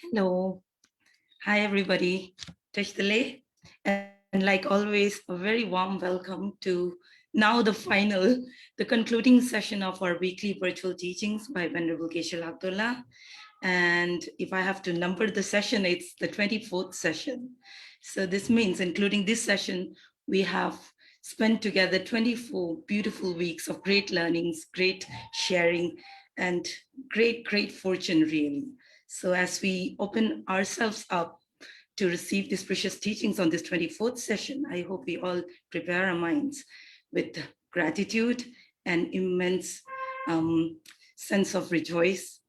Hello. Hi, everybody. Tashdale. And like always, a very warm welcome to now the final, the concluding session of our weekly virtual teachings by Venerable Geshe Lhakdor. And if I have to number the session, it's the 24th session. So this means, including this session, we have spent together 24 beautiful weeks of great learnings, great sharing, and great fortune, really. So as we open ourselves up to receive these precious teachings on this 24th session, I hope we all prepare our minds with gratitude and immense sense of rejoice.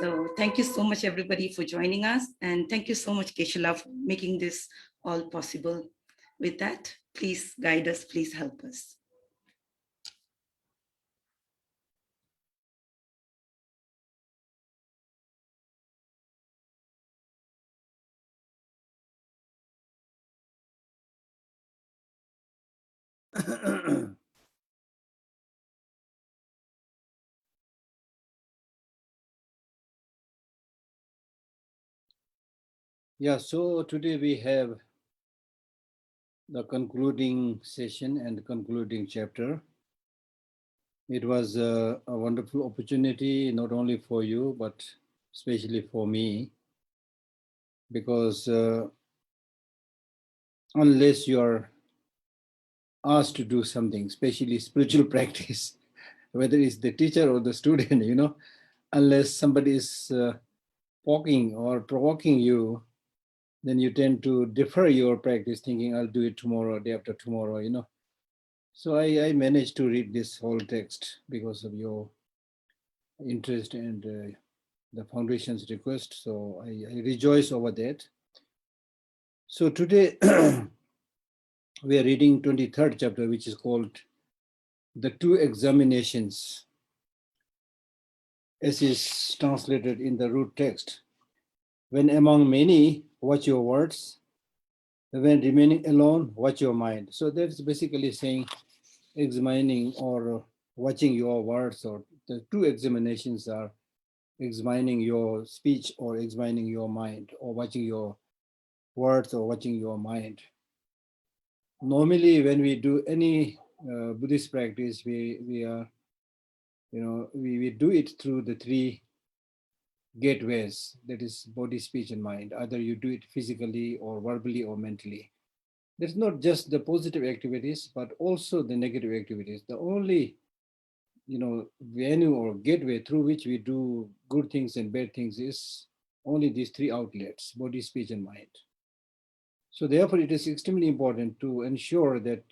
So thank you so much, everybody, for joining us. And thank you so much, Geshe-la, for making this all possible. With that, please guide us, please help us. Yeah, so today we have the concluding session and concluding chapter. It was a wonderful opportunity, not only for you, but especially for me, because unless you are asked to do something, especially spiritual practice, whether it's the teacher or the student, unless somebody is poking or provoking you, then you tend to defer your practice thinking, I'll do it tomorrow, day after tomorrow, So I managed to read this whole text because of your interest and the foundation's request. So I rejoice over that. So today we are reading 23rd chapter, which is called The Two Examinations, as is translated in the root text. When among many, watch your words. When remaining alone, watch your mind. So that's basically saying examining or watching your words, or the two examinations are examining your speech or examining your mind, or watching your words or watching your mind. Normally, when we do any Buddhist practice, we are, we do it through the three gateways, that is body, speech, and mind. Either you do it physically or verbally or mentally. That's not just the positive activities, but also the negative activities. The only venue or gateway through which we do good things and bad things is only these three outlets: body, speech, and mind. So therefore, it is extremely important to ensure that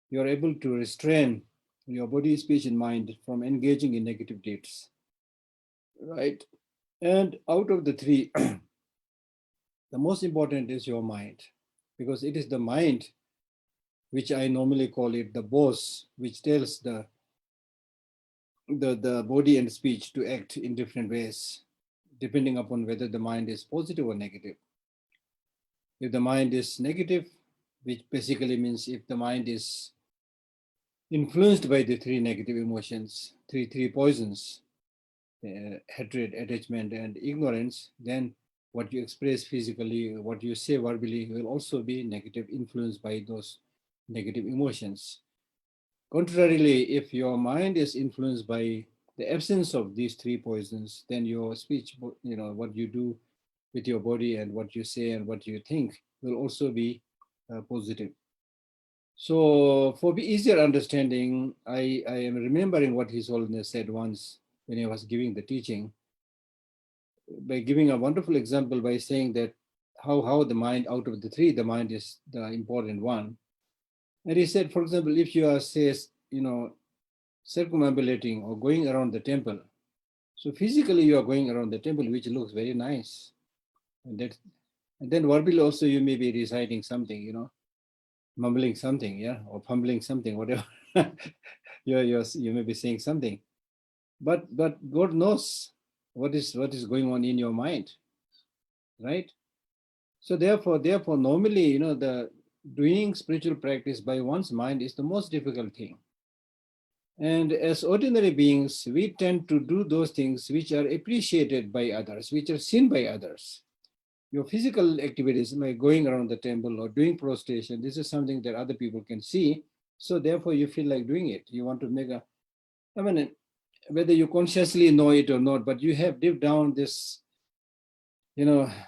you are able to restrain your body, speech, and mind from engaging in negative deeds, right? And out of the three, the most important is your mind, because it is the mind, which I normally call it the boss, which tells the body and speech to act in different ways, depending upon whether the mind is positive or negative. If the mind is negative, which basically means if the mind is influenced by the three negative emotions, three poisons, hatred, attachment, and ignorance, then what you express physically, what you say verbally will also be negative, influenced by those negative emotions. Contrarily, if your mind is influenced by the absence of these three poisons, then your speech, what you do with your body and what you say and what you think will also be positive. So for easier understanding, I am remembering what His Holiness said once when he was giving the teaching, by giving a wonderful example by saying that how the mind, out of the three, the mind is the important one. And he said, for example, if you are, say, circumambulating or going around the temple, so physically you are going around the temple, which looks very nice. And then verbally also you may be reciting something, mumbling something, yeah, or fumbling something, whatever. you may be saying something. But God knows what is going on in your mind, right? So therefore, normally, the doing spiritual practice by one's mind is the most difficult thing. And as ordinary beings, we tend to do those things which are appreciated by others, which are seen by others. your physical activities, like going around the temple or doing prostration, this is something that other people can see. So therefore you feel like doing it. You want to make a, I mean, whether you consciously know it or not, but you have deep down this,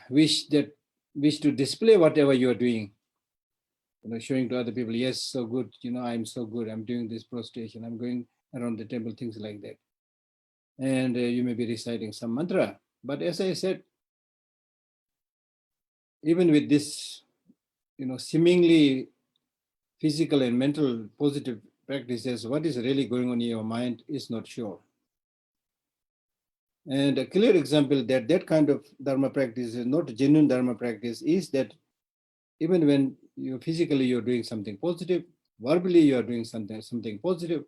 wish to display whatever you're doing, showing to other people, yes, so good, I'm so good, I'm doing this prostration, I'm going around the temple, things like that. And you may be reciting some mantra. But as I said, even with this, seemingly physical and mental positive practices, what is really going on in your mind is not sure. And a clear example that that kind of Dharma practice is not a genuine Dharma practice is that even when you physically you're doing something positive, verbally you are doing something positive,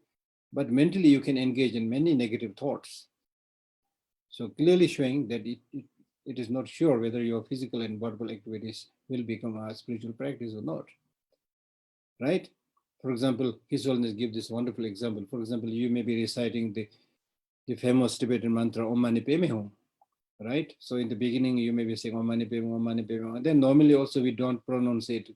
but mentally you can engage in many negative thoughts. So clearly showing that it is not sure whether your physical and verbal activities will become a spiritual practice or not, right? For example, His Holiness give this wonderful example. For example, you may be reciting the famous Tibetan mantra Om Mani Padme Hum, right? So in the beginning, you may be saying Om Mani Padme Hum, Om Mani Padme Hum. And then normally also we don't pronounce it,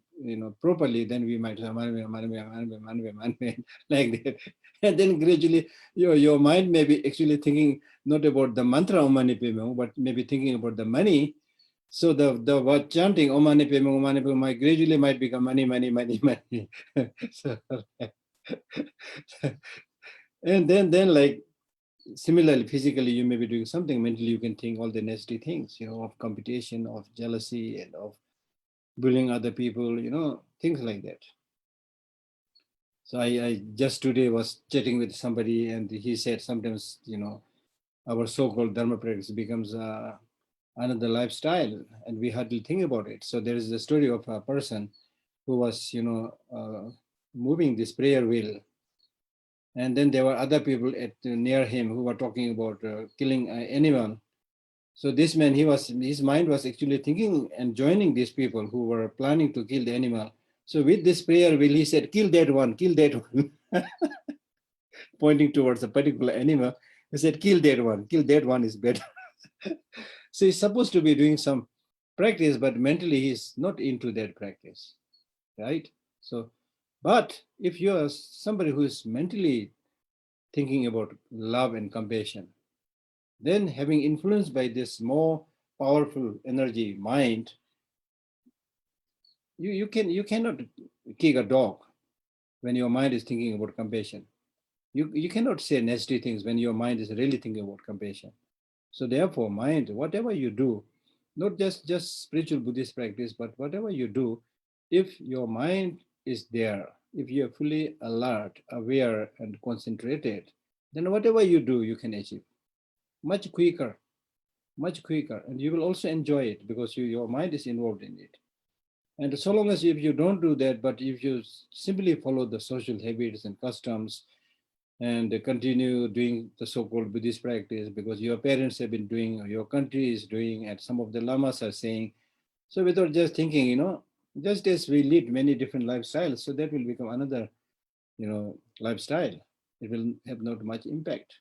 properly. Then we might say Om Mani Padme, Mani Padme, Mani Padme, Mani Padme, Mani Padme, like that. And then gradually your mind may be actually thinking not about the mantra Om Mani Padme Hum, but maybe thinking about the money. So the word chanting Om Mani Padme Hum, Om Mani Padme Hum gradually might become money, money, money, money. So, and then like similarly, physically, you may be doing something. Mentally, you can think all the nasty things, of competition, of jealousy, and of bullying other people, things like that. So I just today was chatting with somebody, and he said sometimes, our so-called Dharma practice becomes another lifestyle, and we hardly think about it. So there is the story of a person who was, moving this prayer wheel. And then there were other people near him who were talking about killing anyone. So this man, his mind was actually thinking and joining these people who were planning to kill the animal. So with this prayer wheel, he said, kill that one, pointing towards a particular animal. He said, kill that one is better. So he's supposed to be doing some practice, but mentally he's not into that practice, right? So, but if you are somebody who is mentally thinking about love and compassion, then having influenced by this more powerful energy mind, you cannot kick a dog when your mind is thinking about compassion. You cannot say nasty things when your mind is really thinking about compassion. So therefore, mind, whatever you do, not just spiritual Buddhist practice, but whatever you do, if your mind is there, if you are fully alert, aware, and concentrated, then whatever you do, you can achieve much quicker, and you will also enjoy it because your mind is involved in it. And so long as if you don't do that, but if you simply follow the social habits and customs and continue doing the so-called Buddhist practice because your parents have been doing or your country is doing and some of the lamas are saying, so without just thinking, just as we lead many different lifestyles, so that will become another, lifestyle. It will have not much impact,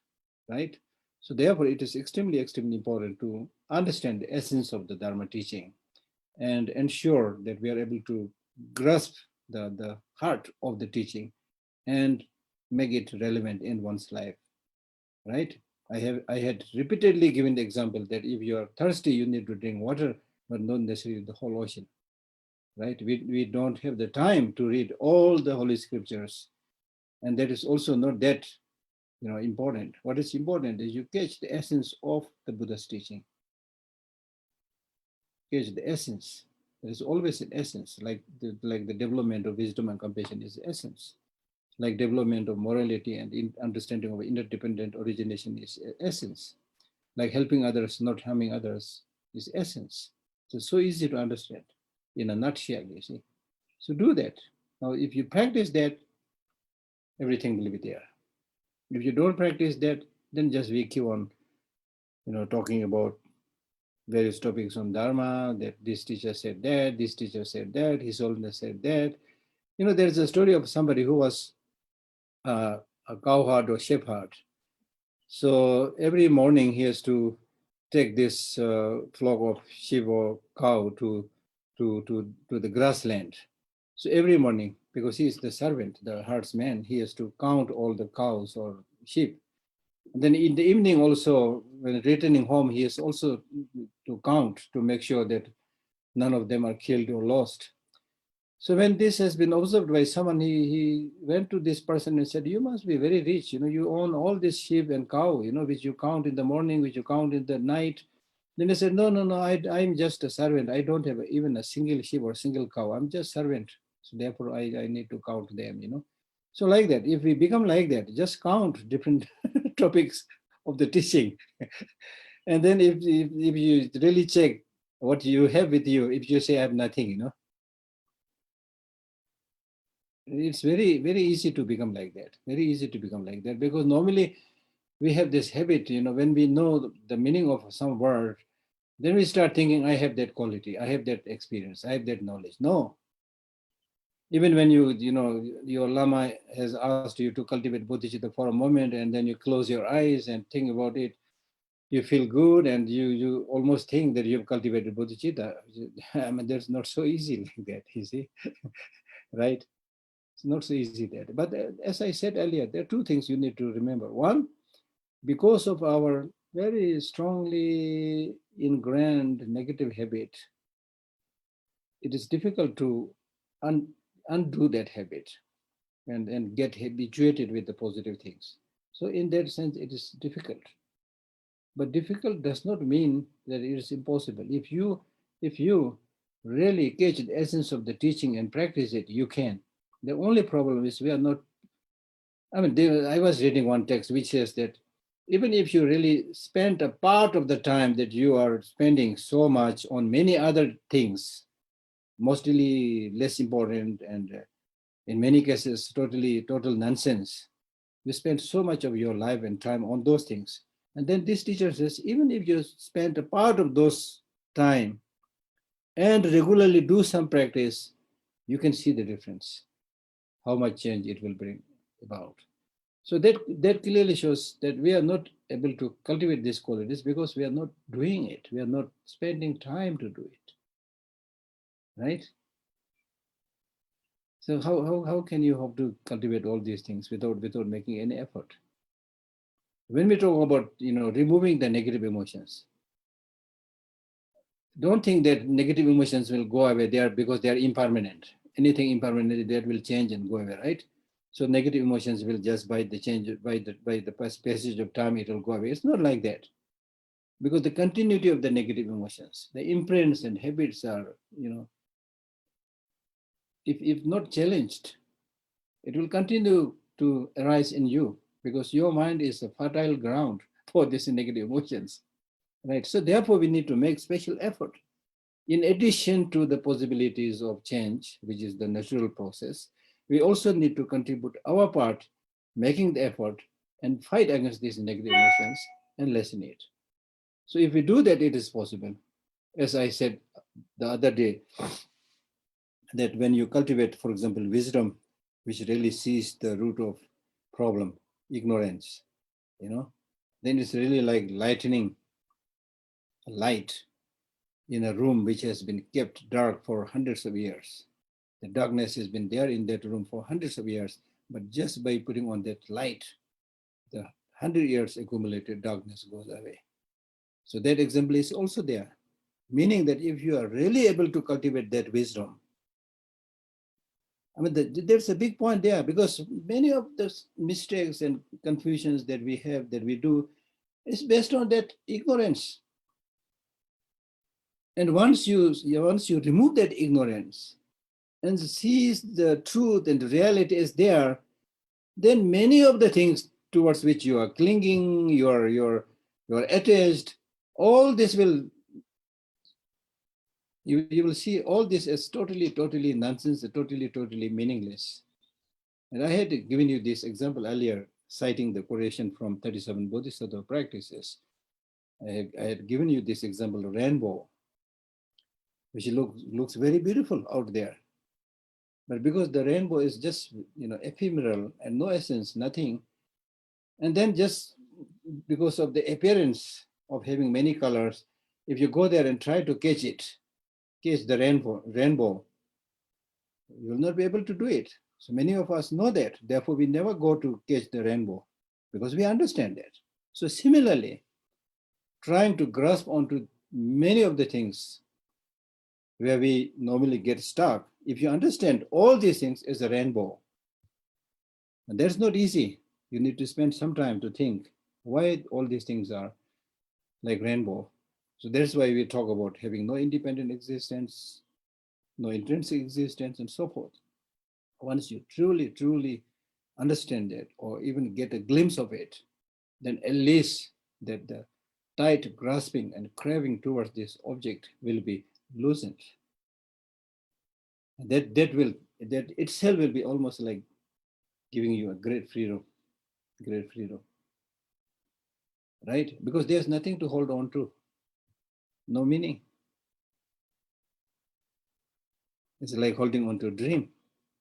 right? So therefore, it is extremely, extremely important to understand the essence of the Dharma teaching and ensure that we are able to grasp the heart of the teaching and make it relevant in one's life, right? I had repeatedly given the example that if you are thirsty, you need to drink water, but not necessarily the whole ocean, right? We don't have the time to read all the holy scriptures, and that is also not that important. What is important is you catch the essence of the Buddha's teaching. Catch the essence. There is always an essence, like the development of wisdom and compassion is the essence. Like development of morality and understanding of interdependent origination is essence. Like helping others, not harming others is essence. So it's so easy to understand in a nutshell, you see. So do that. Now, if you practice that, everything will be there. If you don't practice that, then just we keep on, talking about various topics on Dharma, that this teacher said that, this teacher said that, His Holiness said that. There's a story of somebody who was a cowherd or shepherd. So every morning he has to take this flock of sheep or cow to the grassland. So every morning, because he is the servant, the herdsman, he has to count all the cows or sheep. And then in the evening also, when returning home, he has also to count to make sure that none of them are killed or lost. So when this has been observed by someone, he went to this person and said, you must be very rich. You own all this sheep and cow, which you count in the morning, which you count in the night. Then he said, no, no, no, I'm just a servant. I don't have even a single sheep or single cow. I'm just servant. So therefore, I need to count them. So like that, if we become like that, just count different topics of the teaching. And then if you really check what you have with you, if you say I have nothing, it's very, very easy to become like that. Very easy to become like that, because normally we have this habit, when we know the meaning of some word, then we start thinking, I have that quality, I have that experience, I have that knowledge. No. Even when your Lama has asked you to cultivate bodhicitta for a moment, and then you close your eyes and think about it, you feel good, and you almost think that you've cultivated bodhicitta. I mean, that's not so easy like that, you see, right? It's not so easy that. But as I said earlier, there are two things you need to remember. One, because of our very strongly ingrained negative habit, it is difficult to undo that habit and get habituated with the positive things. So in that sense, it is difficult. But difficult does not mean that it is impossible. If you really catch the essence of the teaching and practice it, you can. The only problem is we are not. I mean, I was reading one text which says that even if you really spend a part of the time that you are spending so much on many other things, mostly less important and in many cases total nonsense, you spend so much of your life and time on those things. And then this teacher says, even if you spend a part of those time and regularly do some practice, you can see the difference, how much change it will bring about. So that clearly shows that we are not able to cultivate these qualities because we are not doing it. We are not spending time to do it, right? So how can you hope to cultivate all these things without making any effort? When we talk about removing the negative emotions, don't think that negative emotions will go away there because they are impermanent. Anything impermanent that will change and go away, right? So negative emotions will just by the passage of time it will go away. It's not like that. Because the continuity of the negative emotions, the imprints and habits are, if not challenged, it will continue to arise in you because your mind is a fertile ground for these negative emotions, right? So therefore, we need to make special effort. In addition to the possibilities of change, which is the natural process, we also need to contribute our part, making the effort and fight against these negative emotions and lessen it. So if we do that, it is possible. As I said the other day, that when you cultivate, for example, wisdom, which really sees the root of problem, ignorance, then it's really like lightening a light in a room which has been kept dark for hundreds of years. The darkness has been there in that room for hundreds of years, but just by putting on that light, the 100 years accumulated darkness goes away. So that example is also there, meaning that if you are really able to cultivate that wisdom, I mean, there's a big point there because many of the mistakes and confusions that we have, that we do, is based on that ignorance. And once you remove that ignorance and sees the truth and the reality is there, then many of the things towards which you are clinging, you're attached, all this will, you will see all this as totally nonsense, totally meaningless. And I had given you this example earlier, citing the quotation from 37 Bodhisattva practices. I had given you this example of rainbow, which looks very beautiful out there. But because the rainbow is just ephemeral and no essence, nothing, and then just because of the appearance, of having many colors, if you go there and try to catch the rainbow, you will not be able to do it. So many of us know that. Therefore, we never go to catch the rainbow because we understand that. So similarly, trying to grasp onto many of the things where we normally get stuck, if you understand all these things as a rainbow, and that's not easy. You need to spend some time to think why all these things are like rainbow. So that's why we talk about having no independent existence, no intrinsic existence, and so forth. Once you truly, truly understand that, or even get a glimpse of it, then at least that the tight grasping and craving towards this object will be loosened. That itself will be almost like giving you a great freedom, right? Because there's nothing to hold on to, no meaning. It's like holding on to a dream.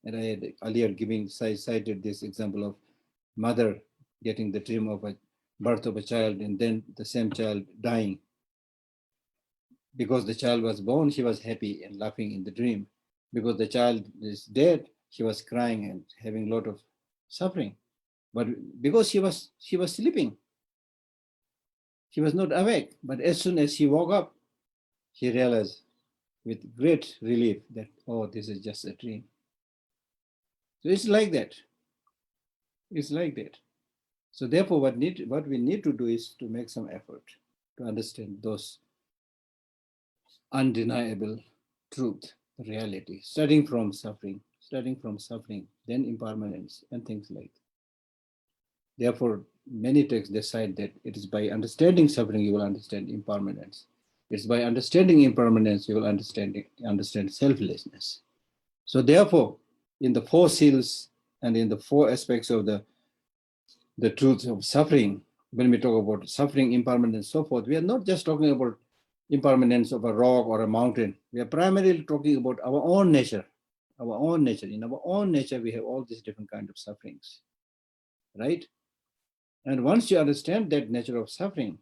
And I had earlier cited this example of mother getting the dream of a birth of a child and then the same child dying. Because the child was born, she was happy and laughing in the dream. Because the child is dead, she was crying and having a lot of suffering. But because she was sleeping, she was not awake. But as soon as she woke up, she realized with great relief that, oh, this is just a dream. So it's like that. It's like that. So therefore, what we need to do is to make some effort to understand those undeniable truth, reality, starting from suffering, then impermanence and things like that. Therefore, many texts decide that it is by understanding suffering you will understand impermanence. It's by understanding impermanence you will understand selflessness. So therefore, in the four seals and in the four aspects of the truth of suffering, when we talk about suffering, impermanence, and so forth, we are not just talking about impermanence of a rock or a mountain. We are primarily talking about our own nature. In our own nature, we have all these different kinds of sufferings, right? And once you understand that nature of suffering,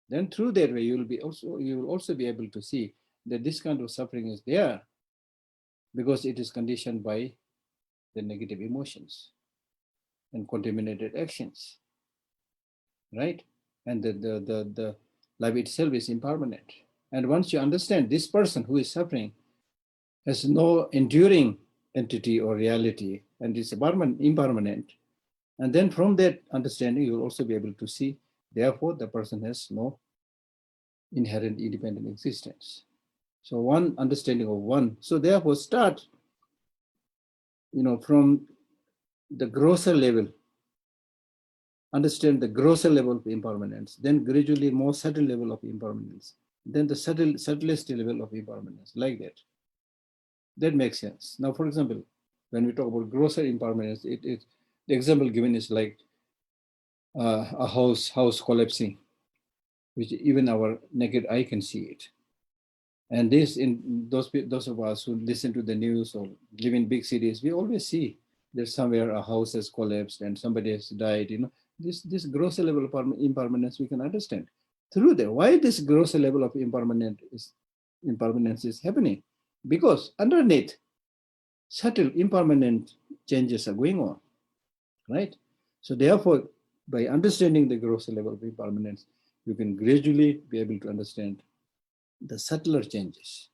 then through that way you will also be able to see that this kind of suffering is there because it is conditioned by the negative emotions and contaminated actions, right? And the life itself is impermanent. And once you understand this person who is suffering has no enduring entity or reality and is impermanent, and then from that understanding, you will also be able to see, therefore, the person has no inherent independent existence. So one understanding of one. So therefore, start, from the grosser level, understand the grosser level of impermanence, then gradually more subtle level of impermanence, then the subtlest level of impermanence, like that. That makes sense. Now, for example, when we talk about grosser impermanence, the example given is like a house collapsing, which even our naked eye can see it. And this, in those of us who listen to the news or live in big cities, we always see that somewhere a house has collapsed and somebody has died. This grosser level of impermanence we can understand through that. Why this grosser level of impermanence is happening? Because underneath, subtle impermanent changes are going on, right? So therefore, by understanding the grosser level of impermanence, you can gradually be able to understand the subtler changes.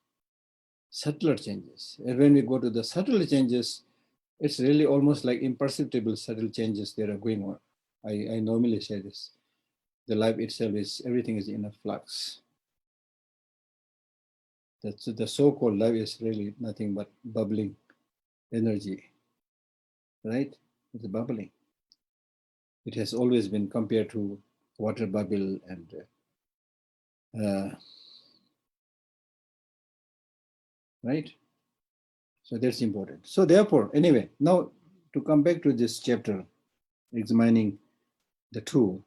And when we go to the subtle changes, it's really almost like imperceptible subtle changes that are going on. I normally say this. The life itself everything is in a flux. The so-called life is really nothing but bubbling energy, right? It's bubbling. It has always been compared to water bubble and right? So that's important. So therefore, anyway, now to come back to this chapter, examining the two,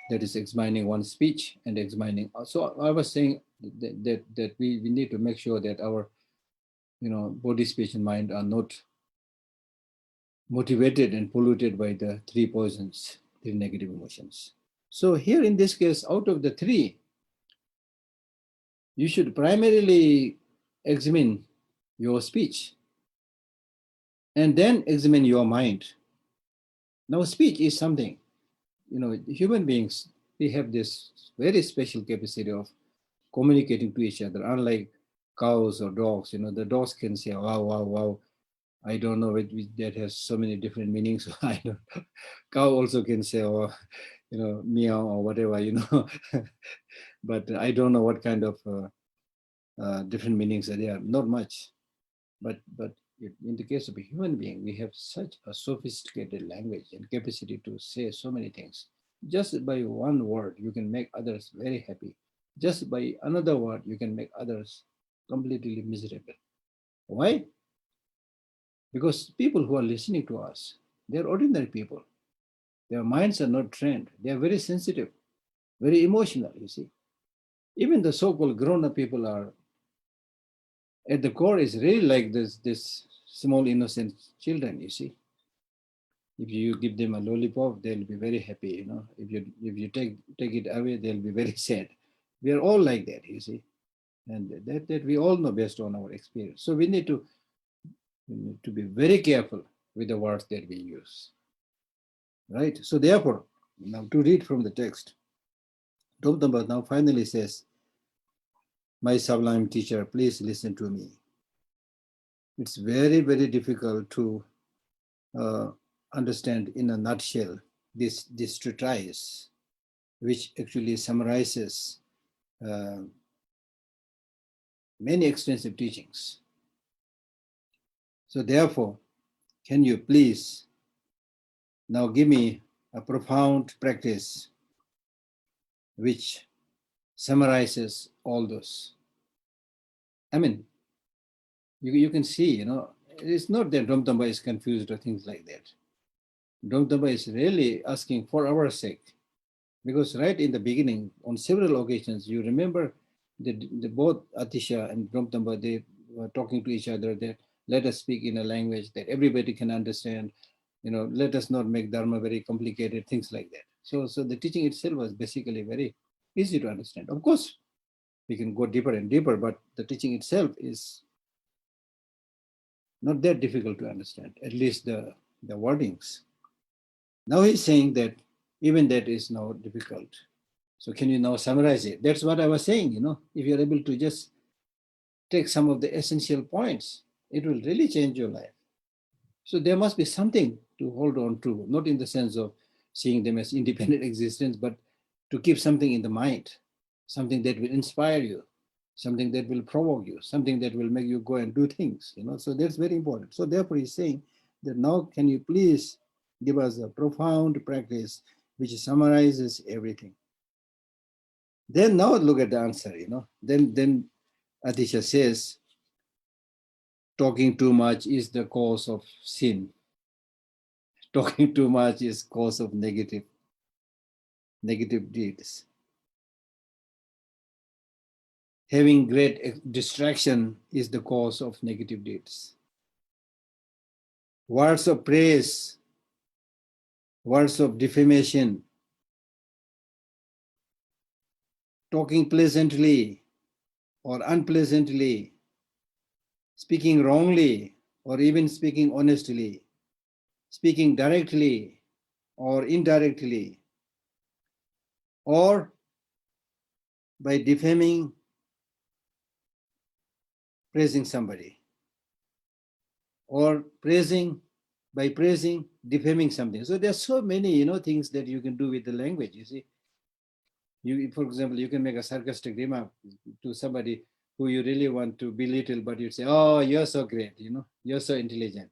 that is examining one's speech and examining. So I was saying that we need to make sure that our, body, speech, and mind are not motivated and polluted by the three poisons, three negative emotions. So here in this case, out of the three, you should primarily examine your speech and then examine your mind. Now, speech is something, human beings, we have this very special capacity of communicating to each other, unlike cows or dogs. The dogs can say, wow, wow, wow. I don't know, that has so many different meanings. I don't know. Cow also can say, oh, meow or whatever. But I don't know what kind of different meanings are there. Not much. But in the case of a human being, we have such a sophisticated language and capacity to say so many things. Just by one word, you can make others very happy. Just by another word, you can make others completely miserable. Why? Because people who are listening to us, they're ordinary people. Their minds are not trained. They are very sensitive, very emotional, you see. Even the so-called grown-up people are, at the core, is really like this small innocent children, you see. If you give them a lollipop, they'll be very happy. If you take it away, they'll be very sad. We are all like that, you see. And that we all know based on our experience. So we need to be very careful with the words that we use. Right? So therefore, now to read from the text, Drom-tonpa now finally says, my sublime teacher, please listen to me. It's very, very difficult to understand in a nutshell this treatise, which actually summarizes many extensive teachings. So therefore, can you please now give me a profound practice which summarizes all those? I mean, you can see, it's not that Drom-tonpa is confused or things like that. Drom-tonpa is really asking for our sake, because right in the beginning, on several occasions, you remember the both Atisha and Drom-tonpa, they were talking to each other that let us speak in a language that everybody can understand. Let us not make Dharma very complicated, things like that. So the teaching itself was basically very easy to understand. Of course, we can go deeper and deeper, but the teaching itself is not that difficult to understand, at least the wordings. Now he's saying that even that is now difficult. So can you now summarize it? That's what I was saying, if you're able to just take some of the essential points, it will really change your life. So there must be something to hold on to, not in the sense of seeing them as independent existence, but to keep something in the mind, something that will inspire you, something that will provoke you, something that will make you go and do things, So that's very important. So therefore he's saying that now can you please give us a profound practice which summarizes everything. Then now look at the answer, Then Atisha says, talking too much is the cause of sin. Talking too much is cause of negative deeds. Having great distraction is the cause of negative deeds. Words of praise, words of defamation, talking pleasantly or unpleasantly, speaking wrongly or even speaking honestly, speaking directly or indirectly, or by defaming, praising somebody, or by praising, defaming something. So there's so many, things that you can do with the language, you see. For example, you can make a sarcastic remark to somebody who you really want to belittle, but you say, oh, you're so great, you're so intelligent,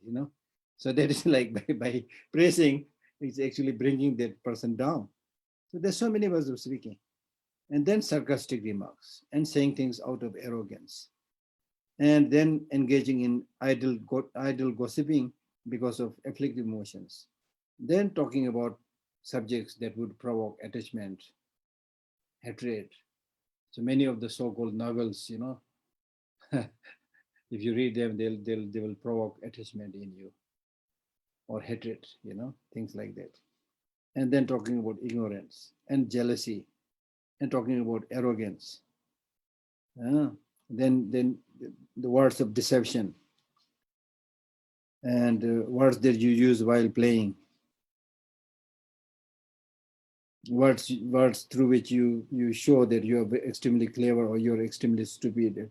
So that is like by praising, it's actually bringing that person down. So there's so many ways of speaking. And then sarcastic remarks and saying things out of arrogance. And then engaging in idle gossiping because of afflictive emotions. Then talking about subjects that would provoke attachment, hatred. So many of the so-called novels, if you read them, they will provoke attachment in you or hatred, things like that. And then talking about ignorance and jealousy and talking about arrogance, Then the words of deception and words that you use while playing, words through which you show that you are extremely clever or you're extremely stupid,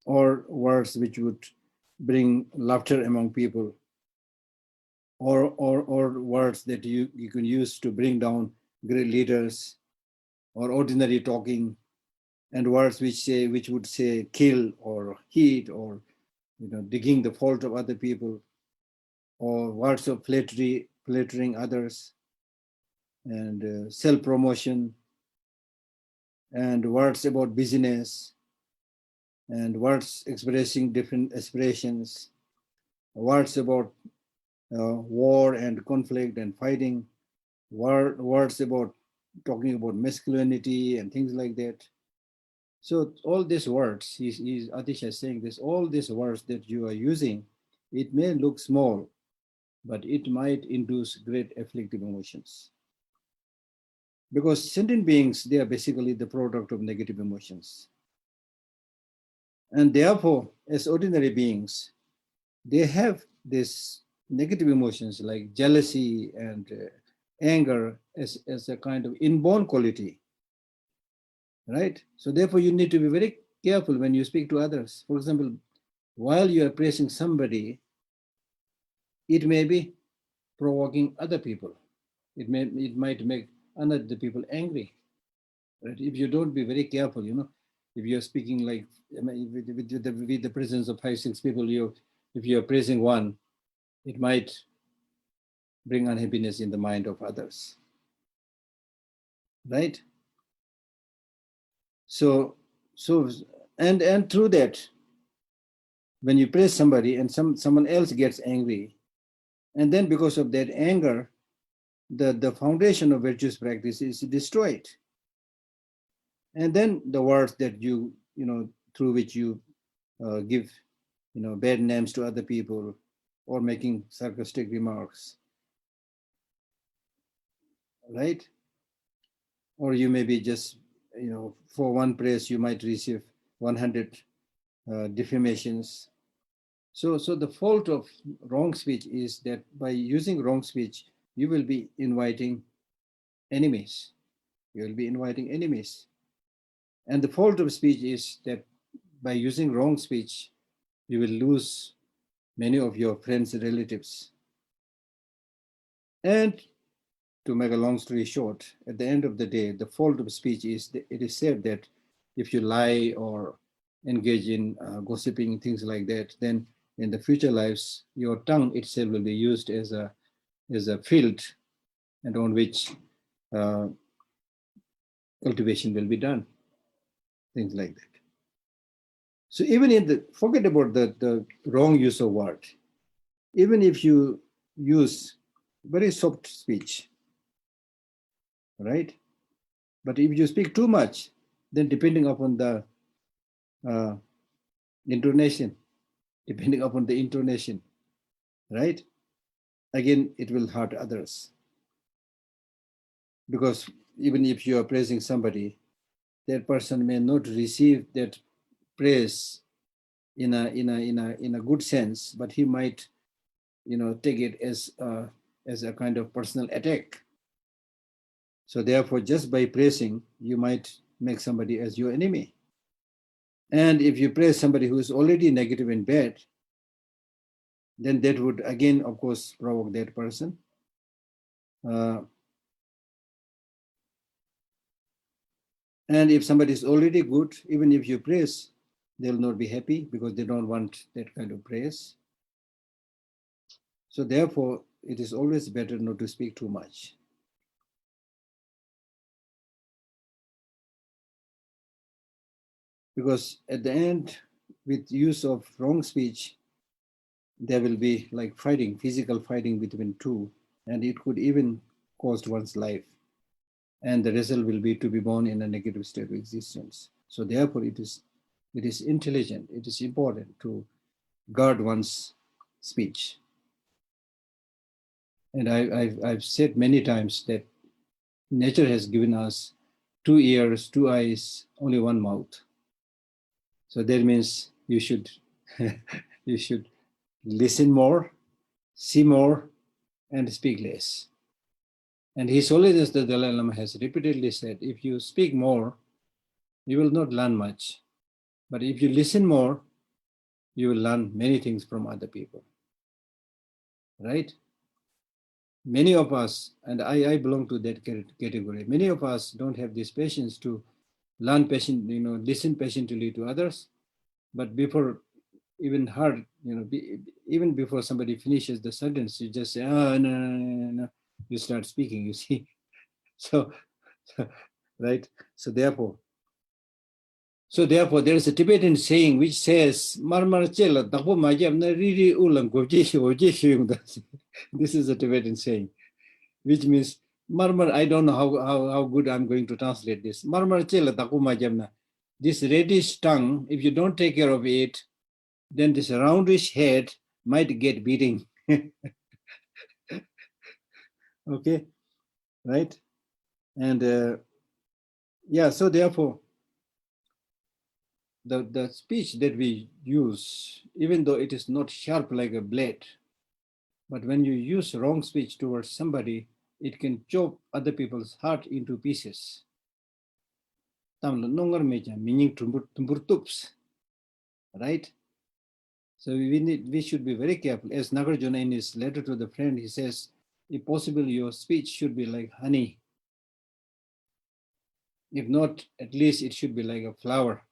or words which would bring laughter among people, or words that you can use to bring down great leaders, or ordinary talking, and words which would say kill or hit, or digging the fault of other people, or words of flattering others, and self-promotion, and words about business, and words expressing different aspirations, words about war and conflict and fighting, words about talking about masculinity and things like that. So all these words, Atisha is saying this, all these words that you are using, it may look small, but it might induce great afflictive emotions. Because sentient beings, they are basically the product of negative emotions. And therefore, as ordinary beings, they have this negative emotions like jealousy and anger as a kind of inborn quality, right? So therefore, you need to be very careful when you speak to others. For example, while you are praising somebody, it may be provoking other people. It might make other people angry, right? If you don't be very careful, if you're speaking like with the presence of 5-6 people, if you're praising one, it might bring unhappiness in the mind of others, right? So and through that, when you praise somebody and someone else gets angry, and then because of that anger, the foundation of virtuous practice is destroyed. And then the words that through which you give bad names to other people, or making sarcastic remarks, right? Or you may be just for one praise you might receive 100 defamations. So the fault of wrong speech is that by using wrong speech, you will be inviting enemies. You will be inviting enemies. And the fault of speech is that by using wrong speech, you will lose many of your friends and relatives. And to make a long story short, at the end of the day, the fault of speech is that it is said that if you lie or engage in gossiping, things like that, then in the future lives, your tongue itself will be used as a field, and on which cultivation will be done, things like that. So even forget about the wrong use of word. Even if you use very soft speech, right? But if you speak too much, then depending upon the intonation, right? Again, it will hurt others. Because even if you are praising somebody, that person may not receive that praise in a good sense, but he might take it as a kind of personal attack. So therefore, just by praising, you might make somebody as your enemy. And if you praise somebody who is already negative and bad, then that would again, of course, provoke that person. And if somebody is already good, even if you praise, they'll not be happy because they don't want that kind of praise. So therefore, it is always better not to speak too much. Because at the end, with use of wrong speech, there will be like fighting, physical fighting between two, and it could even cost one's life. And the result will be to be born in a negative state of existence. So therefore, it is intelligent, it is important to guard one's speech. And I've said many times that nature has given us 2 ears, 2 eyes, only one mouth. So that means you should you should listen more, see more, and speak less. And His Holiness the Dalai Lama has repeatedly said, if you speak more, you will not learn much. But if you listen more, you will learn many things from other people. Right? Many of us, and I belong to that category, many of us don't have this patience to learn patient, listen patiently to others. But before even heard, even before somebody finishes the sentence, you just say, oh, no. You start speaking, you see. So, right? So therefore, there is a Tibetan saying which says, "Marmar chela dapo majam na riri ulam goji." This is a Tibetan saying, which means marmar. I don't know how good I'm going to translate this. Marmar chela dapo majam na. This reddish tongue, if you don't take care of it, then this roundish head might get beating. Okay, right? And so therefore, the speech that we use, even though it is not sharp like a blade, but when you use wrong speech towards somebody, it can chop other people's heart into pieces. Meaning right? So we should be very careful. As Nagarjuna in his letter to the friend, he says, if possible, your speech should be like honey. If not, at least it should be like a flower.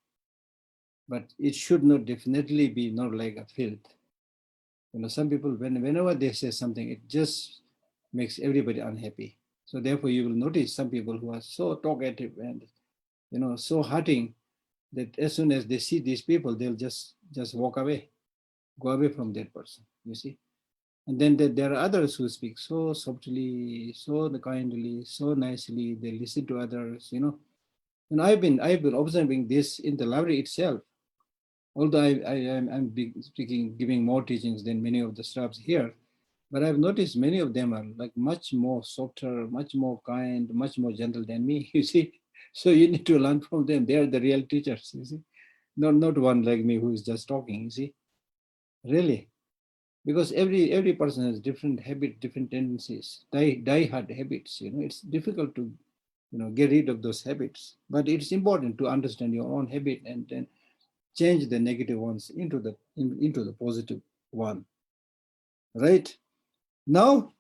But it should not definitely be not like a filth. Some people, whenever they say something, it just makes everybody unhappy. So therefore, you will notice some people who are so talkative and so hurting that as soon as they see these people, they'll just walk away, go away from that person. You see, and then there are others who speak so softly, so kindly, so nicely. They listen to others. And I've been observing this in the library itself. Although I'm speaking, giving more teachings than many of the staffs here, but I've noticed many of them are like much more softer, much more kind, much more gentle than me. You see, so you need to learn from them. They are the real teachers. You see, not one like me who is just talking. You see, really, because every person has different habits, different tendencies, die-hard habits. It's difficult to get rid of those habits, but it's important to understand your own habit and then change the negative ones into the positive one. Right? Now,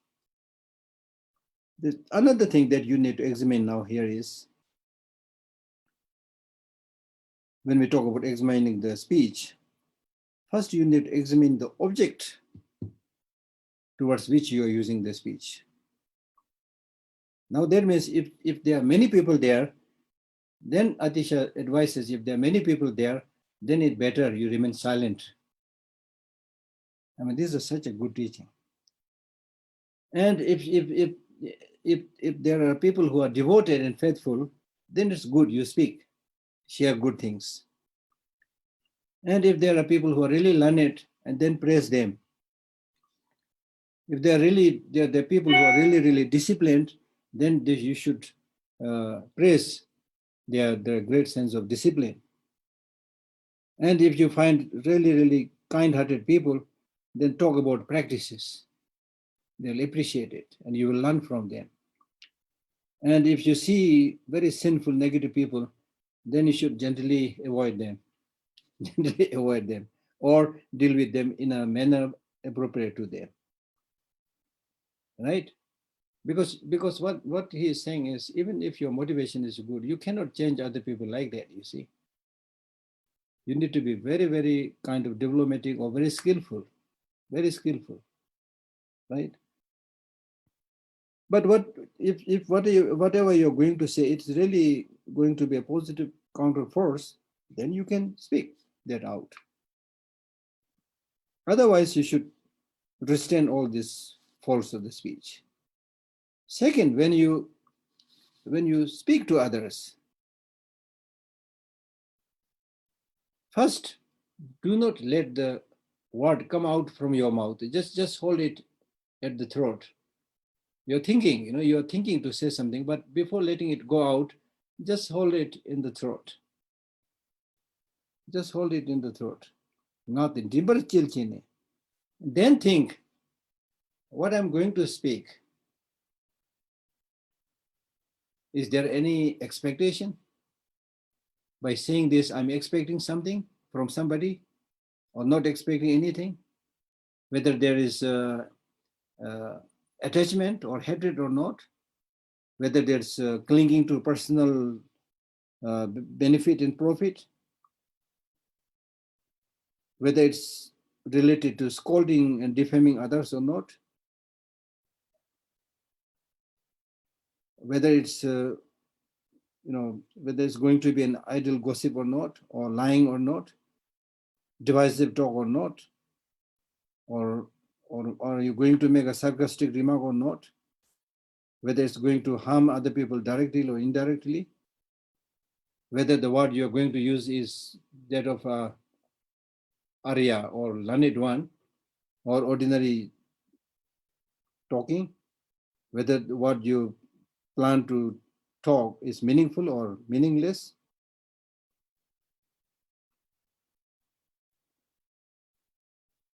another thing that you need to examine now here is, when we talk about examining the speech, first you need to examine the object towards which you are using the speech. Now that means if there are many people there, then Atisha advises, if there are many people there, then it's better you remain silent. I mean, this is such a good teaching. And if there are people who are devoted and faithful, then it's good you speak, share good things. And if there are people who are really learned, and then praise them. If there are people who are really disciplined, then you should praise their great sense of discipline. And if you find really kind-hearted people, then talk about practices. They'll appreciate it, and you will learn from them. And if you see very sinful, negative people, then you should gently avoid them, or deal with them in a manner appropriate to them. Right? Because what he is saying is, even if your motivation is good, you cannot change other people like that, you see. You need to be very kind of diplomatic or very skillful, right? But if whatever you're going to say, it's really going to be a positive counter force, then you can speak that out. Otherwise, you should restrain all this force of the speech. Second, when you speak to others, first, do not let the word come out from your mouth. Just hold it at the throat. You're thinking to say something, but before letting it go out, just hold it in the throat. Just hold it in the throat. Nothing. Then think what I'm going to speak. Is there any expectation? By saying this, I'm expecting something from somebody or not expecting anything? Whether there is attachment or hatred or not, whether there's clinging to personal benefit and profit, whether it's related to scolding and defaming others or not, whether it's whether it's going to be an idle gossip or not, or lying or not, divisive talk or not, or are you going to make a sarcastic remark or not, whether it's going to harm other people directly or indirectly, whether the word you're going to use is that of a Arya or learned one or ordinary talking, whether what you plan to talk is meaningful or meaningless.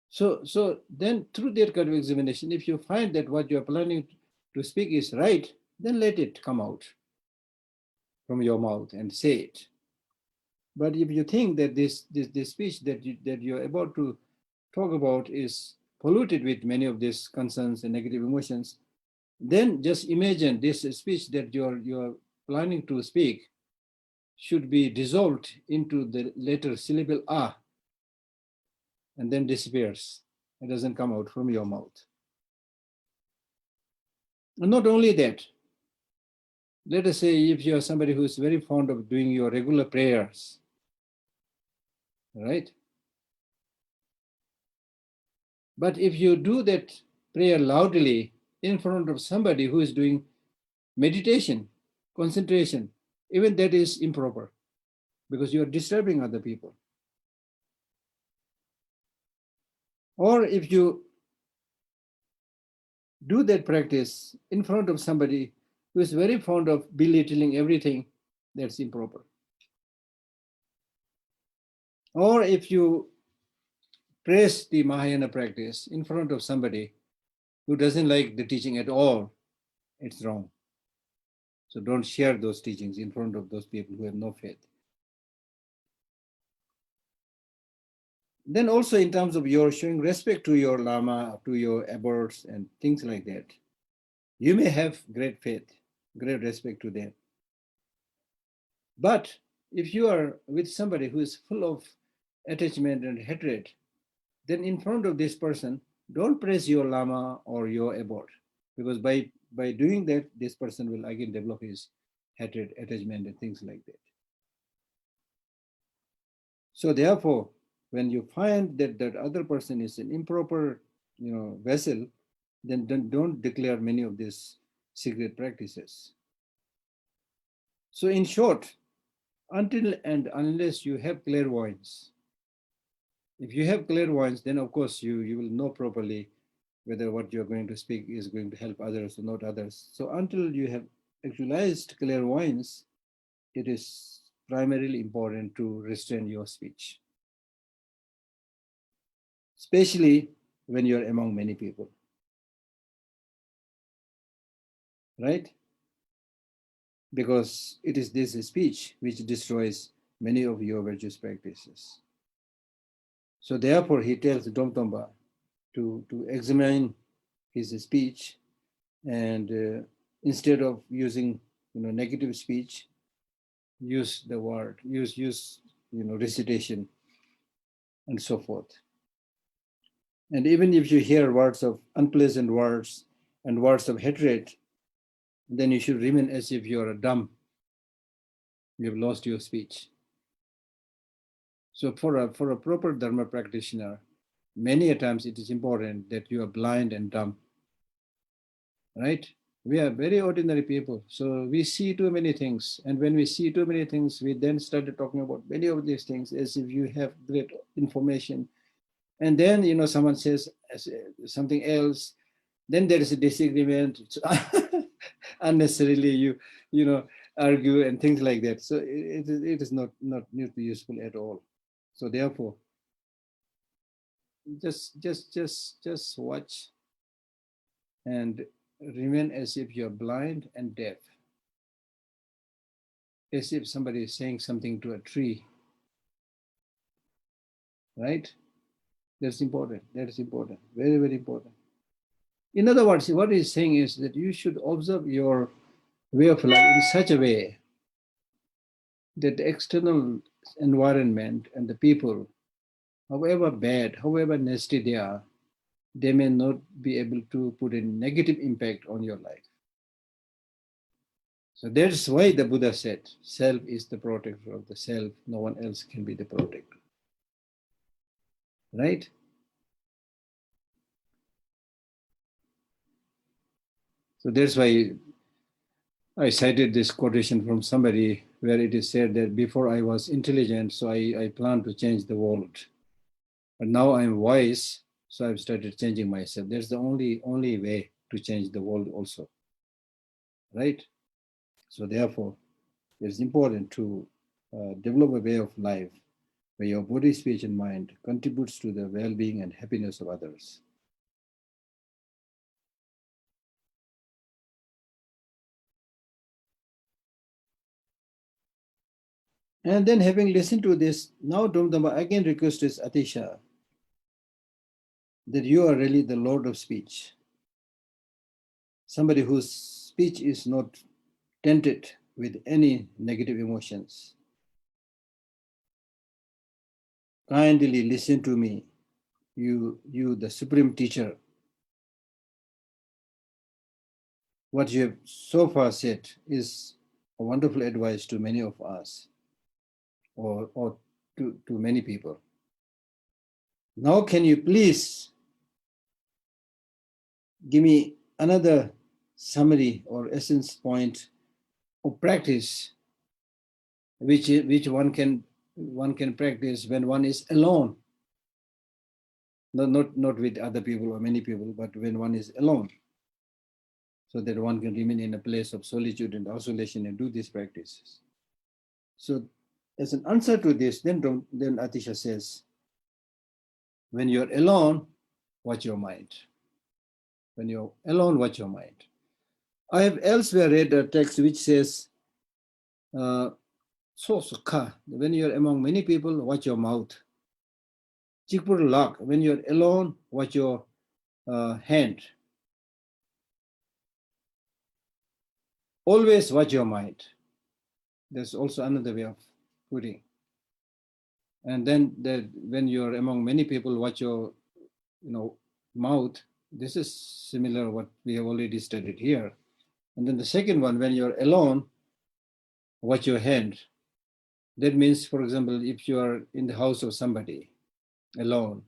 So then through that kind of examination, if you find that what you're planning to speak is right, then let it come out from your mouth and say it. But if you think that this speech that you're about to talk about is polluted with many of these concerns and negative emotions, then just imagine this speech that you're planning to speak should be dissolved into the letter syllable ah, and then disappears. It doesn't come out from your mouth. And not only that, let us say if you're somebody who is very fond of doing your regular prayers, right? But if you do that prayer loudly in front of somebody who is doing meditation, concentration, even that is improper because you are disturbing other people. Or if you do that practice in front of somebody who is very fond of belittling everything, that's improper. Or if you praise the Mahayana practice in front of somebody who doesn't like the teaching at all, it's wrong. So don't share those teachings in front of those people who have no faith. Then also in terms of your showing respect to your Lama, to your abbots and things like that, you may have great faith, great respect to them. But if you are with somebody who is full of attachment and hatred, then in front of this person, don't praise your Lama or your abbot, because by doing that, this person will again develop his hatred, attachment, and things like that. So therefore, when you find that that other person is an improper, vessel, then don't declare many of these secret practices. So in short, until and unless you have clairvoyance, if you have clairvoyance, then of course you will know properly whether what you're going to speak is going to help others or not others. So until you have actualized clairvoyance, it is primarily important to restrain your speech, especially when you're among many people, right? Because it is this speech which destroys many of your virtuous practices. So therefore, he tells Drom-tonpa to examine his speech, and instead of using negative speech, use the word, use recitation, and so forth. And even if you hear words of unpleasant words and words of hatred, then you should remain as if you are dumb. You have lost your speech. So for a proper Dharma practitioner, many a times it is important that you are blind and dumb, right? We are very ordinary people, so we see too many things. And when we see too many things, we then started talking about many of these things as if you have great information. And then, someone says something else, then there is a disagreement. Unnecessarily you argue and things like that. So it is not useful at all. So therefore, just watch and remain as if you're blind and deaf, as if somebody is saying something to a tree, right? That's important. That is important. Very, very important. In other words, what he's saying is that you should observe your way of life in such a way that the external environment and the people, however bad, however nasty they may not be able to put a negative impact on your life. So that's why the Buddha said, self is the protector of the self. No one else can be the protector. Right? So that's why I cited this quotation from somebody where it is said that before I was intelligent, so I planned to change the world. But now I'm wise, so I've started changing myself. That's the only way to change the world also. Right? So therefore, it's important to develop a way of life where your body, speech, and mind contributes to the well-being and happiness of others. And then having listened to this, now Drom-tonpa again requests Atisha that you are really the Lord of speech. Somebody whose speech is not tainted with any negative emotions. Kindly listen to me, you the supreme teacher. What you have so far said is a wonderful advice to many of us, or to many people. Now can you please give me another summary or essence point of practice which one can practice when one is alone, not with other people or many people, but when one is alone, so that one can remain in a place of solitude and isolation and do these practices. So as an answer to this, then Atisha says, when you're alone, watch your mind. When you're alone, watch your mind. I have elsewhere read a text which says, when you're among many people, watch your mouth. Chikpur lak, when you're alone, watch your hand. Always watch your mind. There's also another way of putting. And then when you're among many people, watch your mouth. This is similar what we have already studied here. And then the second one, when you're alone, watch your hand. That means, for example, if you are in the house of somebody alone,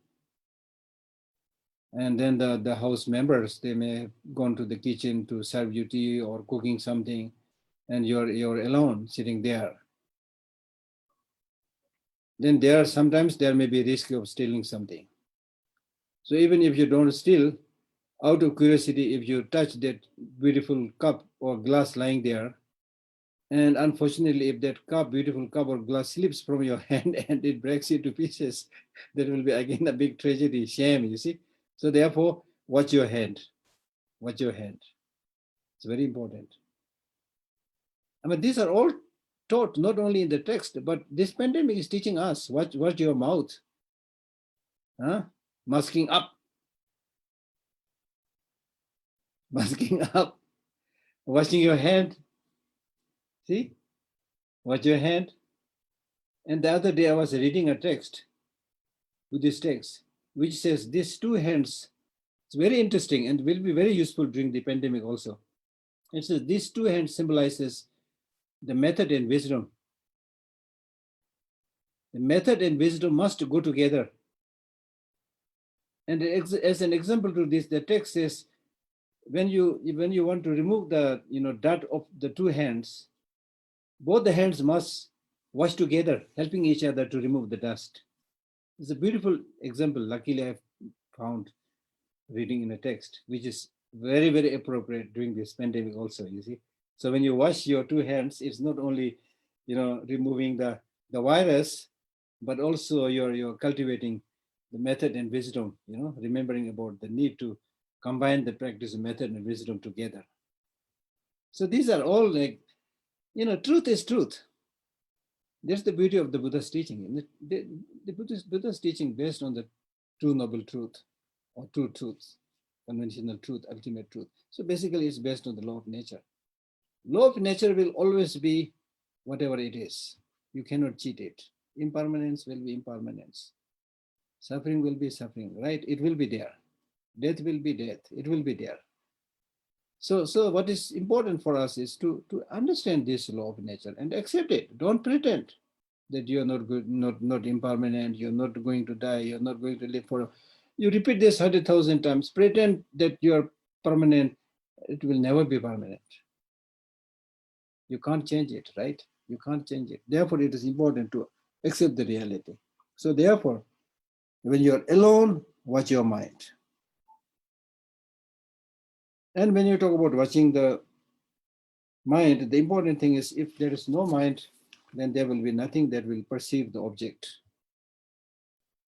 and then the house members, they may have gone to the kitchen to serve you tea or cooking something, and you're alone sitting there. Then sometimes there may be risk of stealing something. So even if you don't steal, out of curiosity, if you touch that beautiful cup or glass lying there, and unfortunately, if that beautiful cup or glass slips from your hand and it breaks you to pieces, that will be again a big tragedy, shame, you see. So therefore, watch your hand. Watch your hand. It's very important. I mean, these are all taught not only in the text, but this pandemic is teaching us, watch your mouth. Masking up. Masking up. Washing your hand. See? Watch your hand. And the other day I was reading a text, Buddhist text, which says these two hands, it's very interesting and will be very useful during the pandemic also. It says these two hands symbolizes the method and wisdom. The method and wisdom must go together. And as an example to this, the text says, when you want to remove the dirt of the two hands, both the hands must wash together, helping each other to remove the dust. It's a beautiful example. Luckily, I've found reading in a text, which is very, very appropriate during this pandemic also, you see. So when you wash your two hands, it's not only removing the virus, but also you're cultivating the method and wisdom, remembering about the need to combine the practice of method and wisdom together. So these are all like, truth is truth. That's the beauty of the Buddha's teaching. And the Buddha's teaching based on the true noble truth or true truths, conventional truth, ultimate truth. So basically it's based on the law of nature. Law of nature will always be whatever it is. You cannot cheat it. Impermanence will be impermanence. Suffering will be suffering, right? It will be there. Death will be death. It will be there. So what is important for us is to understand this law of nature and accept it. Don't pretend that you are not good, not impermanent, you're not going to die, you're not going to live forever. You repeat this 100,000 times, pretend that you're permanent, it will never be permanent. You can't change it, right? You can't change it. Therefore, it is important to accept the reality. So therefore, when you're alone, watch your mind. And when you talk about watching the mind, the important thing is if there is no mind, then there will be nothing that will perceive the object.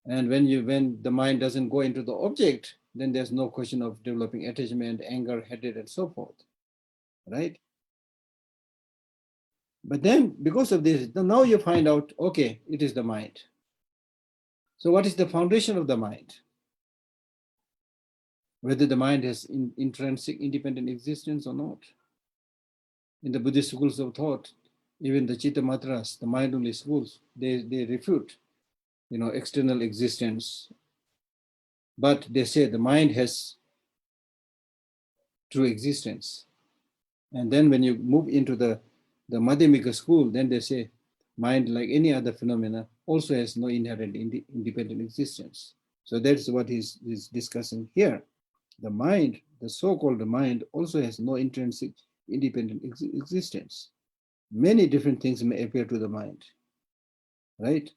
And when the mind doesn't go into the object, then there's no question of developing attachment, anger, hatred, and so forth, right? But then because of this, now you find out, okay, it is the mind. So what is the foundation of the mind? Whether the mind has intrinsic independent existence or not. In the Buddhist schools of thought, even the Chitta Matras, the mind-only schools, they refute, external existence. But they say the mind has true existence. And then when you move into the Madhyamika school, then they say mind, like any other phenomena, also has no inherent independent existence. So that's what he's discussing here. The mind, the so-called mind, also has no intrinsic independent existence. Many different things may appear to the mind, right?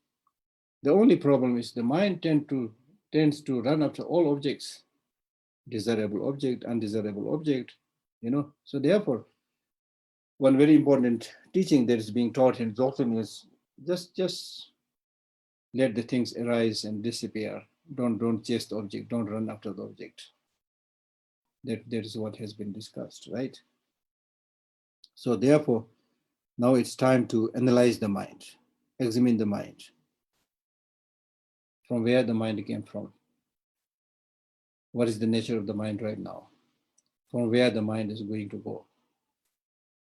The only problem is the mind tends to run after all objects, desirable object, undesirable object, So therefore, one very important teaching that is being taught in Dzogchen is just let the things arise and disappear. Don't chase the object. Don't run after the object. That is what has been discussed, right? So therefore, now it's time to analyze the mind, examine the mind, from where the mind came from. What is the nature of the mind right now? From where the mind is going to go,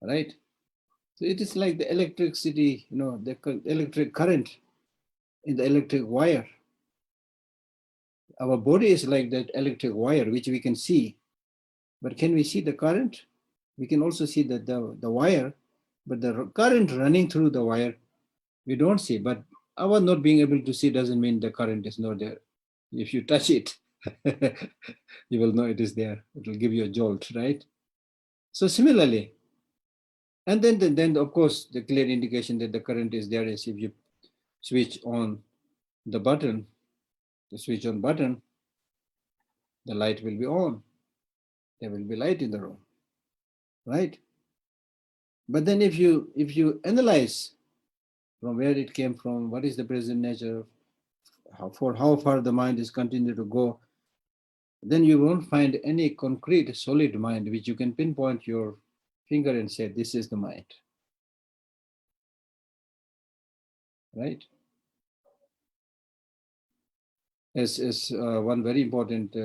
right? So it is like the electricity, the electric current in the electric wire. Our body is like that electric wire, which we can see. But can we see the current? We can also see the wire, but the current running through the wire, we don't see. But our not being able to see doesn't mean the current is not there. If you touch it, you will know it is there. It will give you a jolt, right? So similarly, and then of course, the clear indication that the current is there is if you switch on the button, the switch on button, the light will be on. There will be light in the room, right? But then if you analyze from where it came from, what is the present nature, how far the mind is continuing to go, then you won't find any concrete, solid mind which you can pinpoint your finger and say, this is the mind, right? As one very important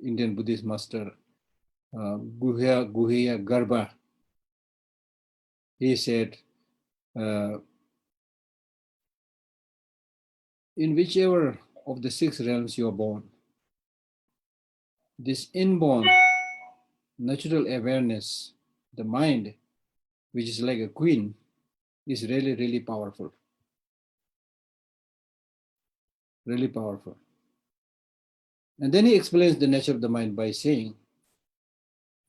Indian Buddhist master, Guhya Garbha, he said, in whichever of the six realms you are born, this inborn natural awareness, the mind, which is like a queen, is really, really powerful. Really powerful. And then he explains the nature of the mind by saying,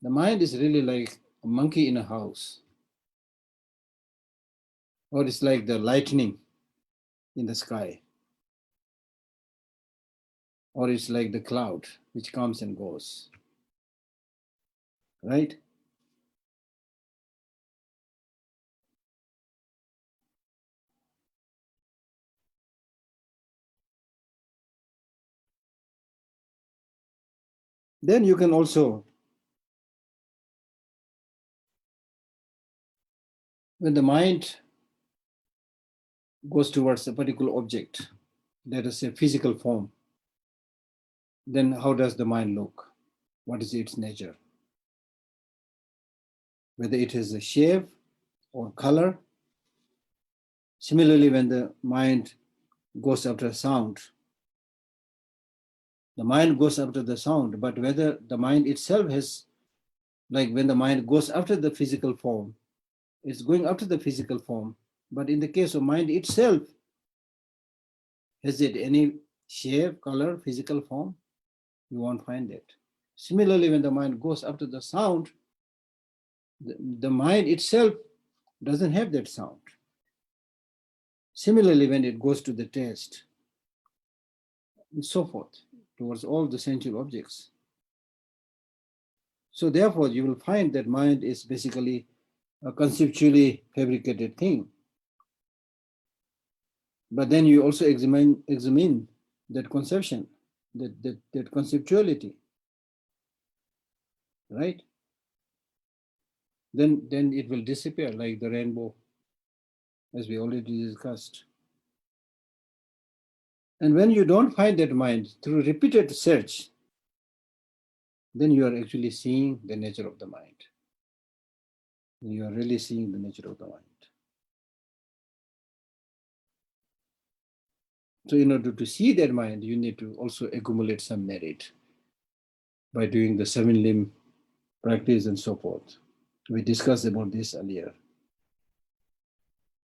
the mind is really like a monkey in a house, or it's like the lightning in the sky, or it's like the cloud which comes and goes, right? Then you can also, when the mind goes towards a particular object, let us say physical form, then how does the mind look? What is its nature? Whether it is a shape or color. Similarly, when the mind goes after sound, the mind goes after the sound, but whether the mind itself has, like when the mind goes after the physical form, it's going after the physical form. But in the case of mind itself, has it any shape, color, physical form? You won't find it. Similarly, when the mind goes after the sound, the mind itself doesn't have that sound. Similarly, when it goes to the taste, and so forth, towards all the sensual objects. So therefore, you will find that mind is basically a conceptually fabricated thing. But then you also examine that conception, that conceptuality, right? Then it will disappear like the rainbow, as we already discussed. And when you don't find that mind through repeated search, then you are actually seeing the nature of the mind. You are really seeing the nature of the mind. So in order to see that mind, you need to also accumulate some merit by doing the 7-limb practice and so forth. We discussed about this earlier.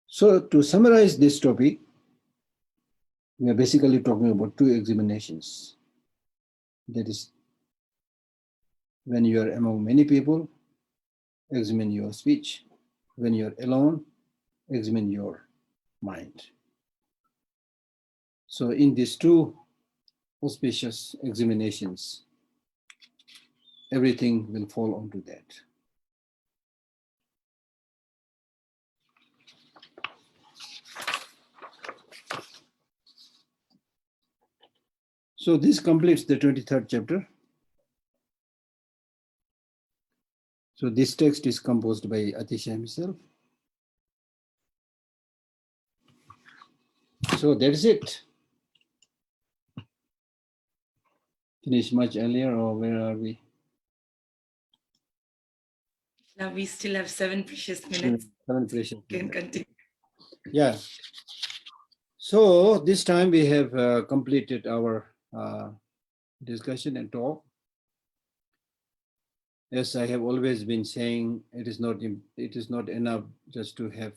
So to summarize this topic, we are basically talking about 2 examinations. That is, when you are among many people, examine your speech. When you are alone, examine your mind. So in these 2 auspicious examinations, everything will fall onto that. So this completes the 23rd chapter. So this text is composed by Atisha himself. So that's it. Finish much earlier, or where are we? Now we still have 7 precious minutes. 7 precious Can minutes. continue. Yeah. So this time we have completed our discussion and talk. As I have always been saying, it is not enough just to have,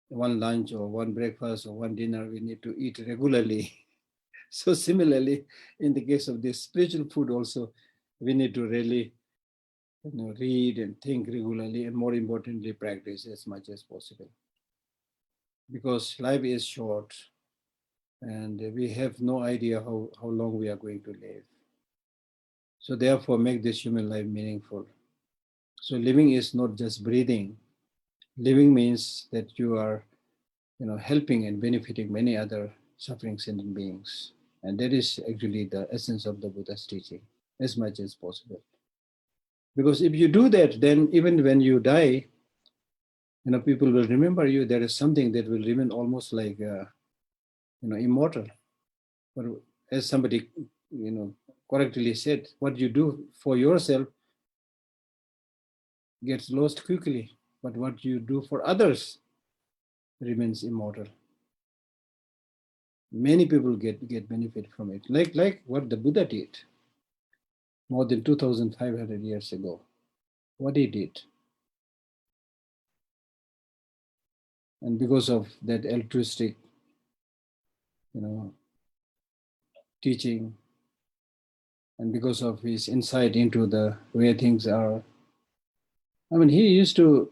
one lunch or one breakfast or one dinner. We need to eat regularly. So similarly, in the case of this spiritual food also, we need to really read and think regularly, and more importantly, practice as much as possible. Because life is short and we have no idea how long we are going to live. So therefore, make this human life meaningful. So living is not just breathing. Living means that you are helping and benefiting many other suffering sentient beings. And that is actually the essence of the Buddha's teaching, as much as possible. Because if you do that, then even when you die, people will remember you. There is something that will remain almost like, immortal. But as somebody, correctly said, what you do for yourself gets lost quickly, but what you do for others remains immortal. Many people get benefit from it, like what the Buddha did more than 2,500 years ago. What he did. And because of that altruistic, teaching, and because of his insight into the way things are, he used to,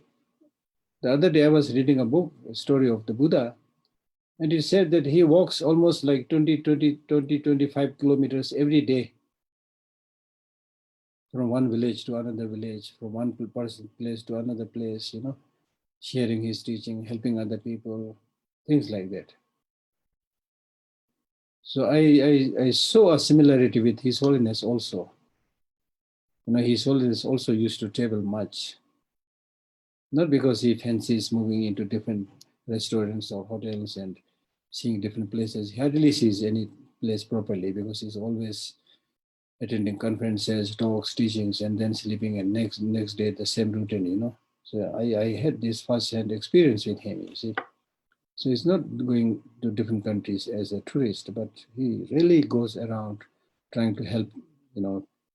the other day I was reading a book, a story of the Buddha, and it said that he walks almost like 25 kilometers every day from one village to another village, from one place to another place, sharing his teaching, helping other people, things like that. So I saw a similarity with His Holiness also. His Holiness also used to travel much. Not because he fancies moving into different restaurants or hotels and seeing different places. He hardly sees any place properly because he's always attending conferences, talks, teachings, and then sleeping, and next day the same routine. So I had this first-hand experience with him, you see. So he's not going to different countries as a tourist, but he really goes around trying to help,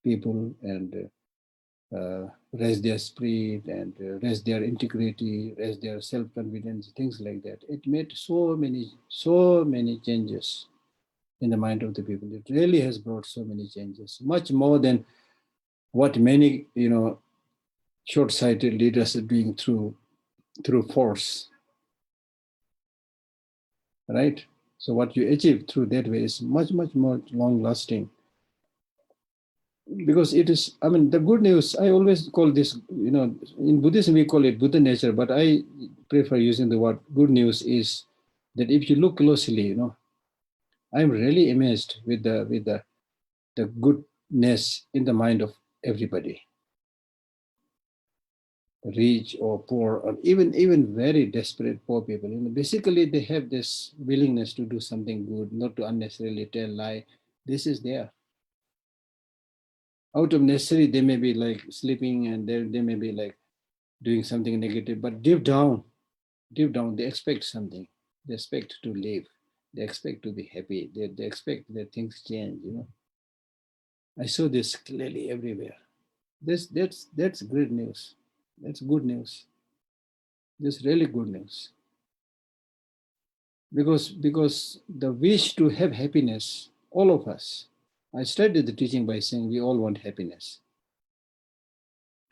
people and raise their spirit and raise their integrity, raise their self-confidence, things like that. It made so many changes in the mind of the people. It really has brought so many changes, much more than what many, short-sighted leaders are doing through force, right? So what you achieve through that way is much more long-lasting. Because it is, the good news, I always call this, in Buddhism we call it Buddha nature, but I prefer using the word good news is that if you look closely, I'm really amazed with the goodness in the mind of everybody, rich or poor, or even very desperate poor people. Basically they have this willingness to do something good, not to unnecessarily tell lie. This is there. Out of necessity, they may be like sleeping and they may be like doing something negative, but deep down, they expect something. They expect to live. They expect to be happy. They expect that things change. I saw this clearly everywhere. That's great news. That's good news. That's really good news. Because the wish to have happiness, all of us. I started the teaching by saying we all want happiness.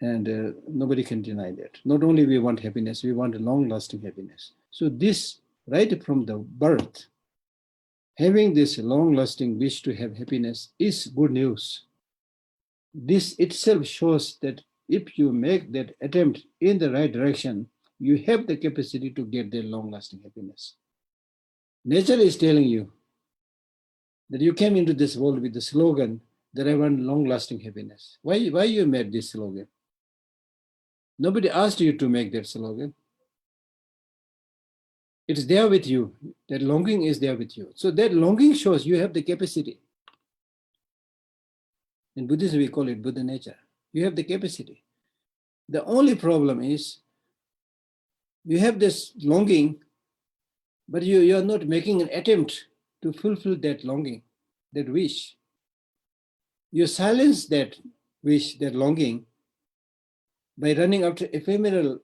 And nobody can deny that. Not only we want happiness, we want a long-lasting happiness. So this, right from the birth, having this long-lasting wish to have happiness is good news. This itself shows that if you make that attempt in the right direction, you have the capacity to get that long-lasting happiness. Nature is telling you that you came into this world with the slogan that I want long-lasting happiness. Why you made this slogan? Nobody asked you to make that slogan. It's there with you. That longing is there with you. So that longing shows you have the capacity. In Buddhism, we call it Buddha nature. You have the capacity. The only problem is you have this longing, but you are not making an attempt to fulfill that longing, that wish. You silence that wish, that longing, by running after ephemeral,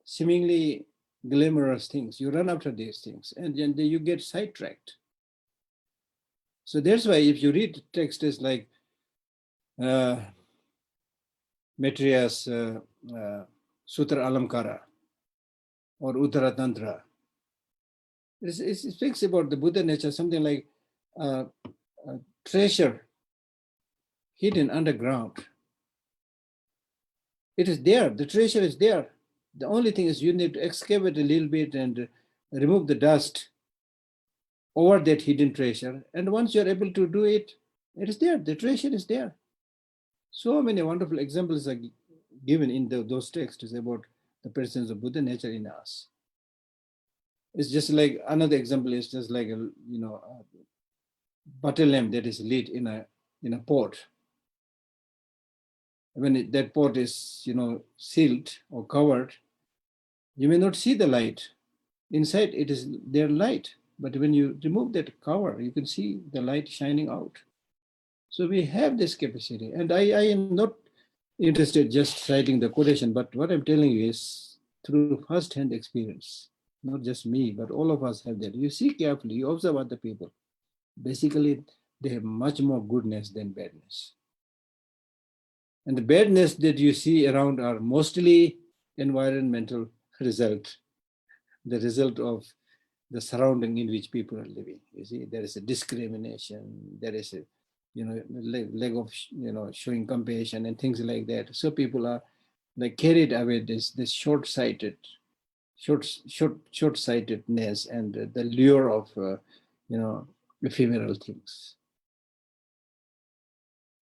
seemingly glamorous things. You run after these things, and then you get sidetracked. So that's why if you read texts like Maitreya's Sutra Alamkara or Uttara Tantra, it speaks about the Buddha nature, something like a treasure hidden underground. It is there, the treasure is there. The only thing is you need to excavate a little bit and remove the dust over that hidden treasure. And once you're able to do it, it is there, the treasure is there. So many wonderful examples are given in those texts about the presence of Buddha nature in us. It's just like another example is just like a butter lamp that is lit in a pot. When that pot is sealed or covered, you may not see the light. Inside it is there light, but when you remove that cover, you can see the light shining out. So we have this capacity, and I am not interested just citing the quotation, but what I'm telling you is through first-hand experience. Not just me, but all of us have that. You see carefully, you observe other people. Basically, they have much more goodness than badness. And the badness that you see around are mostly environmental result, the result of the surrounding in which people are living. You see, there is a discrimination, there is a lack of showing compassion and things like that. So people are like carried away this short-sightedness and the lure of ephemeral things.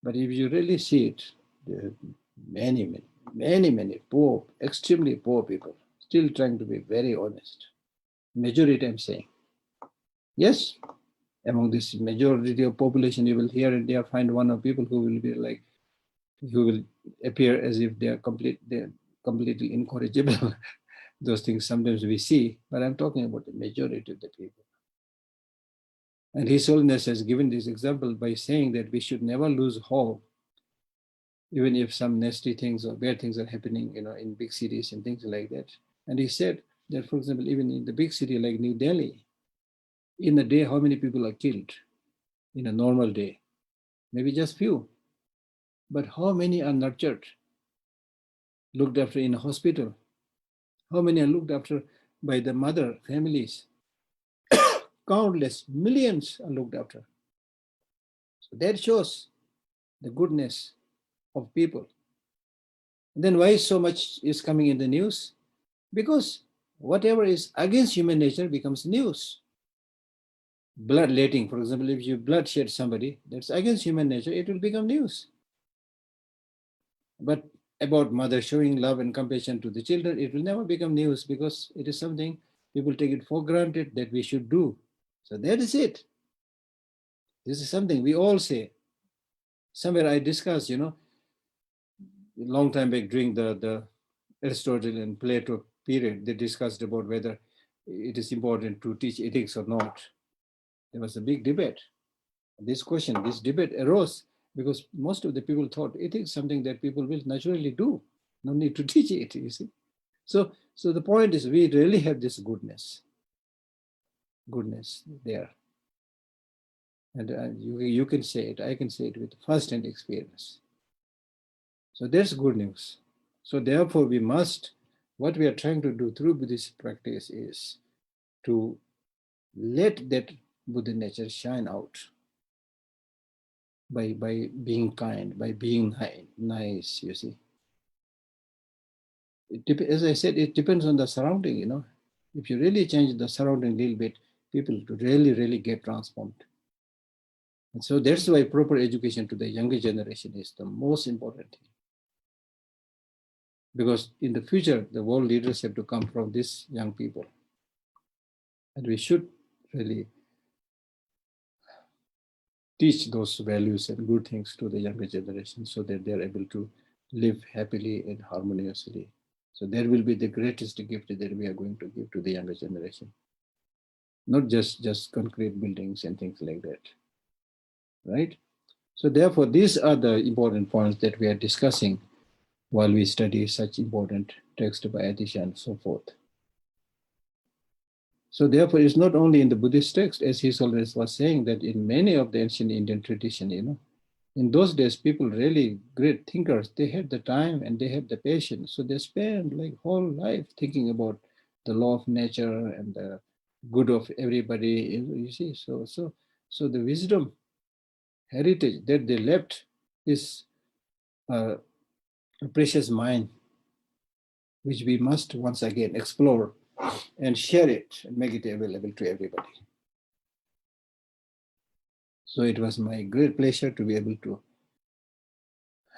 But if you really see it, there are many poor, extremely poor people still trying to be very honest. Majority, I'm saying. Yes, among this majority of population, you will here and there find one of people who will be like, who will appear as if they're completely incorrigible. Those things sometimes we see, but I'm talking about the majority of the people. And His Holiness has given this example by saying that we should never lose hope, even if some nasty things or bad things are happening, in big cities and things like that. And he said that, for example, even in the big city like New Delhi, in a day, how many people are killed in a normal day? Maybe just few. But how many are nurtured, looked after in a hospital? How many are looked after by the mother, families? Countless, millions are looked after. So that shows the goodness of people. And then why so much is coming in the news? Because whatever is against human nature becomes news. Bloodletting, for example, if you bloodshed somebody, that's against human nature, it will become news. But about mother showing love and compassion to the children, it will never become news because it is something people take it for granted that we should do. So that is it. This is something we all say. Somewhere I discussed, a long time back during the Aristotle and Plato period, they discussed about whether it is important to teach ethics or not. There was a big debate. This debate arose because most of the people thought ethics is something that people will naturally do. No need to teach it, you see. So the point is we really have this goodness there. And you can say it, I can say it with first-hand experience. So that's good news. So therefore what we are trying to do through Buddhist practice is to let that Buddha nature shine out by being kind, by being nice, you see. As I said, it depends on the surrounding, If you really change the surrounding a little bit, people really get transformed. And so that's why proper education to the younger generation is the most important thing. Because in the future, the world leaders have to come from these young people. And we should really teach those values and good things to the younger generation so that they're able to live happily and harmoniously. So that will be the greatest gift that we are going to give to the younger generation. Not just concrete buildings and things like that, right? So therefore, these are the important points that we are discussing while we study such important text by Atisha and so forth. So therefore, it's not only in the Buddhist text, as His Holiness was saying, that in many of the ancient Indian tradition, in those days, people really great thinkers, they had the time and they had the patience. So they spent like whole life thinking about the law of nature and the good of everybody, you see. So the wisdom heritage that they left is a precious mine, which we must once again explore and share it and make it available to everybody. So it was my great pleasure to be able to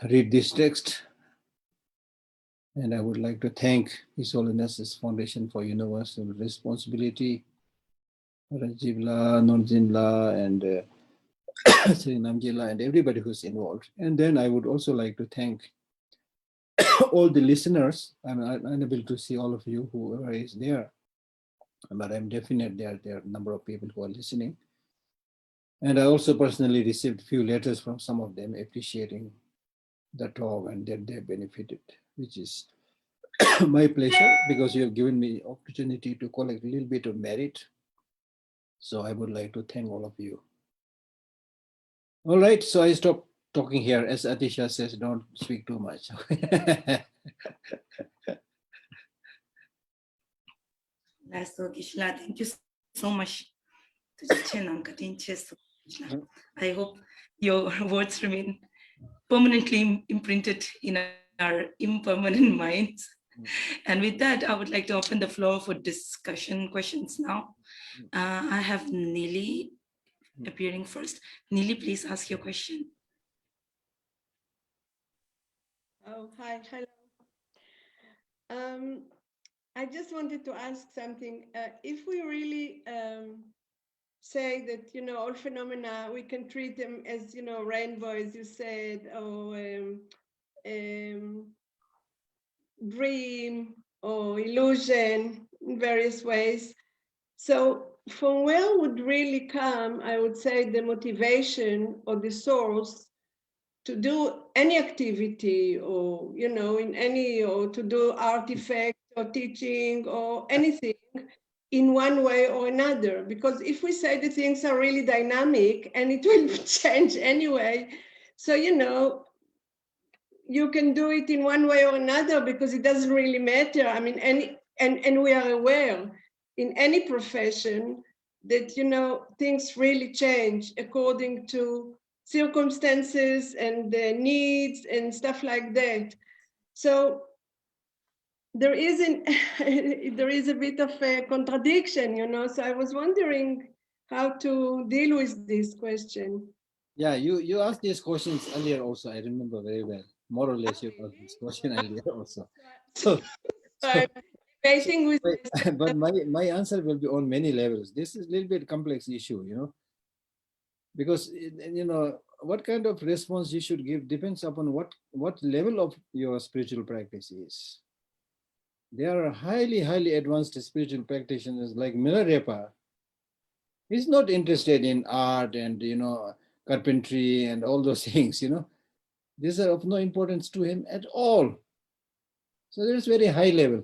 read this text. And I would like to thank His Holiness's Foundation for Universal Responsibility, Rajivla, Nonjinla, and Sri Namjila, and everybody who's involved. And then I would also like to thank all the listeners. I'm unable to see all of you, whoever is there, but I'm definite there are a number of people who are listening. And I also personally received a few letters from some of them appreciating the talk and that they benefited, which is my pleasure because you have given me opportunity to collect a little bit of merit. So I would like to thank all of you. All right, so I stop talking here. As Atisha says, don't speak too much. Thank you so much. I hope your words remain permanently imprinted in our impermanent minds. And with that, I would like to open the floor for discussion questions now. I have Nili appearing first. Neeli, please ask your question. Oh, hi, hello. I just wanted to ask something. If we really say that, all phenomena, we can treat them as, rainbow, as you said, or dream or illusion in various ways. So from where would really come, I would say, the motivation or the source to do any activity, or in any, or to do artifact or teaching or anything in one way or another? Because if we say the things are really dynamic and it will change anyway, so you can do it in one way or another because it doesn't really matter. I mean, and we are aware in any profession that things really change according to circumstances and needs and stuff like that. So there is there is a bit of a contradiction, so I was wondering how to deal with this question. Yeah, you asked these questions earlier also. I remember very well. More or less, you asked this question earlier also. So, So so, I'm debating with myself. but my answer will be on many levels. This is a little bit complex issue, because what kind of response you should give depends upon what level of your spiritual practice is. There are highly advanced spiritual practitioners like Milarepa. He's not interested in art and carpentry and all those things. These are of no importance to him at all. So there's very high level.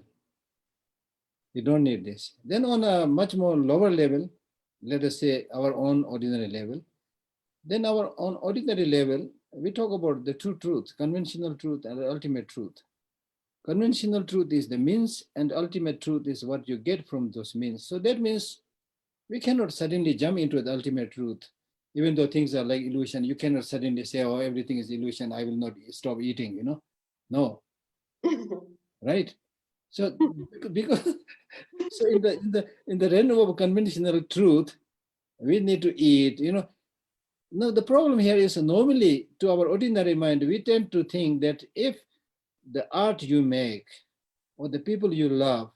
You don't need this. Then on a much more lower level, let us say our own ordinary level, then our own ordinary level, we talk about the true truth, conventional truth and the ultimate truth. Conventional truth is the means and ultimate truth is what you get from those means. So that means we cannot suddenly jump into the ultimate truth. Even though things are like illusion, you cannot suddenly say, oh, everything is illusion, I will not stop eating, No, right? So because so in the realm of conventional truth, we need to eat, No, the problem here is normally to our ordinary mind, we tend to think that if the art you make or the people you love,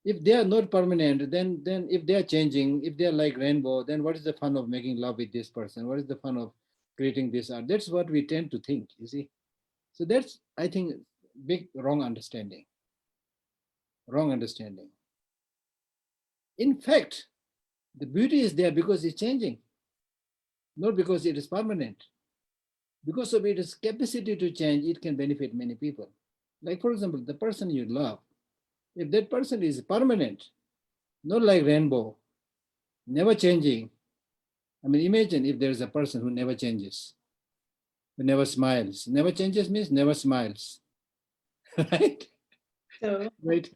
if they are not permanent, then if they are changing, if they are like rainbow, then what is the fun of making love with this person? What is the fun of creating this art? That's what we tend to think, you see. So that's, I think, big wrong understanding. Wrong understanding. In fact, the beauty is there because it's changing, not because it is permanent. Because of its capacity to change, it can benefit many people. Like, for example, the person you love, if that person is permanent, not like rainbow, never changing. I mean, imagine if there is a person who never changes, who never smiles. Never changes means never smiles, right? So Right.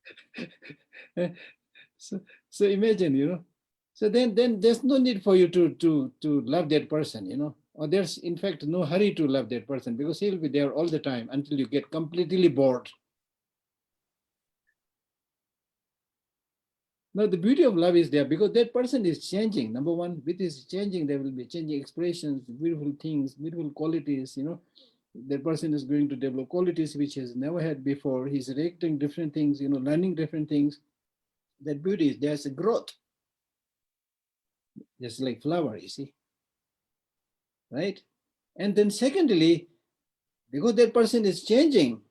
so, so imagine, So then there's no need for you to love that person, Or there's in fact no hurry to love that person because he'll be there all the time until you get completely bored. Now, the beauty of love is there because that person is changing. Number one, with his changing, there will be changing expressions, beautiful things, beautiful qualities, That person is going to develop qualities which he has never had before. He's reacting different things, learning different things. That beauty is there's a growth. Just like flower, you see. Right? And then secondly, because that person is changing,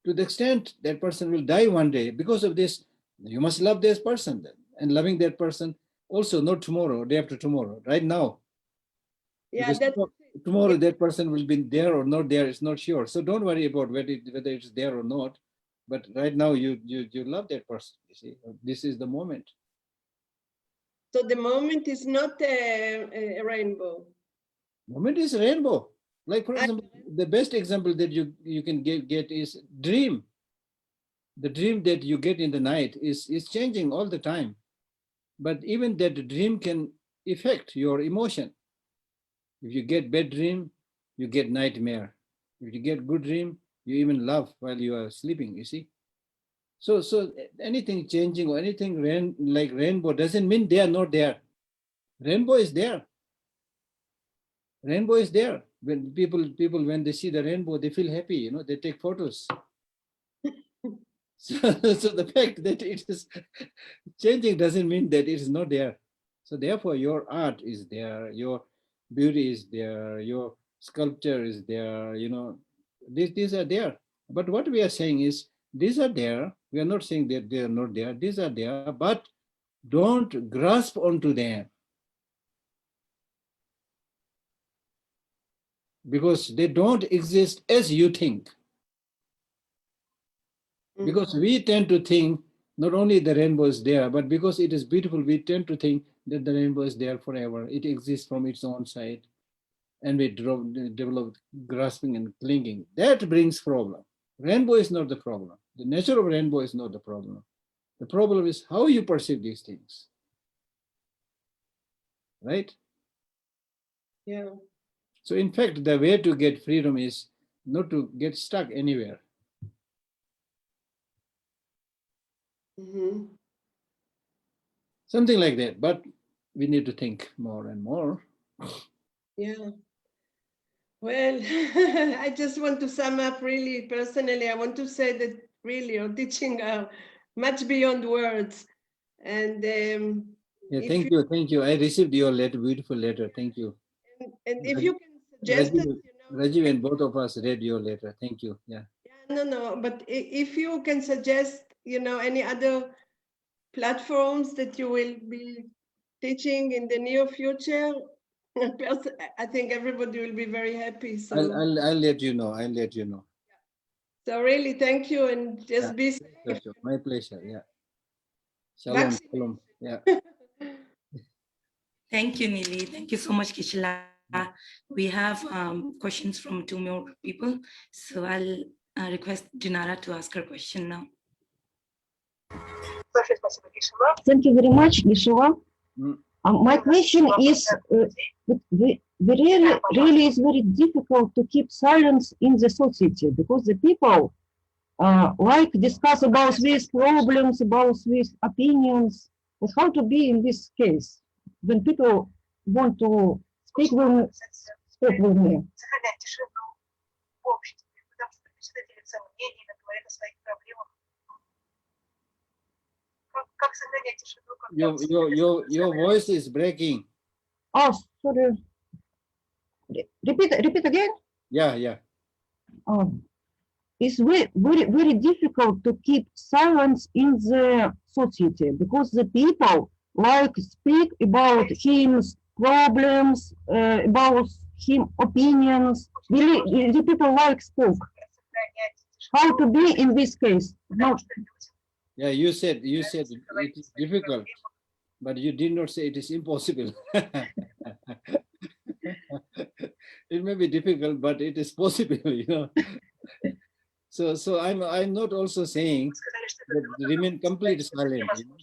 to the extent that person will die one day, because of this, you must love this person then. And loving that person also not tomorrow, day after tomorrow, right now. yeah, Because that's tomorrow that person will be there or not there, it's not sure. So don't worry about whether it's there or not. But right now you love that person, you see. This is the moment. so the moment is not a rainbow. Moment is rainbow. Like, for example, the best example that you can get is dream. The dream that you get in the night is changing all the time. But even that dream can affect your emotion. If you get bad dream, you get nightmare. If you get good dream, you even laugh while you are sleeping, you see. So anything changing or anything like rainbow doesn't mean they are not there. Rainbow is there. Rainbow is there. When people when they see the rainbow, they feel happy, you know, they take photos. So the fact that it is changing doesn't mean that it is not there. So therefore your art is there, your beauty is there, your sculpture is there, you know, these are there. But what we are saying is these are there. We are not saying that they are not there. These are there, but don't grasp onto them, because they don't exist as you think. Because we tend to think not only the rainbow is there, but because it is beautiful, we tend to think that the rainbow is there forever. It exists from its own side, and we develop grasping and clinging. That brings problem. Rainbow is not the problem. The nature of rainbow is not the problem. The problem is how you perceive these things. Right? Yeah. So in fact, the way to get freedom is not to get stuck anywhere. Mm-hmm. Something like that, but we need to think more and more. Yeah. Well, I just want to sum up really personally. I want to say that really your teaching are much beyond words. And Yeah, thank you. I received your letter, beautiful letter. Thank you. And if you can suggest that, you know, Rajiv and both of us read your letter. Thank you. Yeah. No. But if you can suggest, you know, any other platforms that you will be teaching in the near future, I think everybody will be very happy. So I'll let you know. I'll let you know. So really, thank you, and just be safe. My pleasure. Yeah. Shalom. Shalom. Yeah. Thank you, Nili. Thank you so much, Geshe. We have questions from 2 more people. So I'll request Dinara to ask her question now. Thank you very much, Geshe. My question is, really is very difficult to keep silence in the society, because the people like discuss about these problems, about these opinions, and how to be in this case when people want to speak with me. Your voice is breaking. Oh, sorry. Repeat again. Yeah. It's very difficult to keep silence in the society, because the people like speak about his problems, about him opinions. Really, the people like speak. How to be in this case? No. Yeah, you said it is difficult, but you did not say it is impossible. It may be difficult, but it is possible, you know. So I'm not also saying that remain complete silent, you know?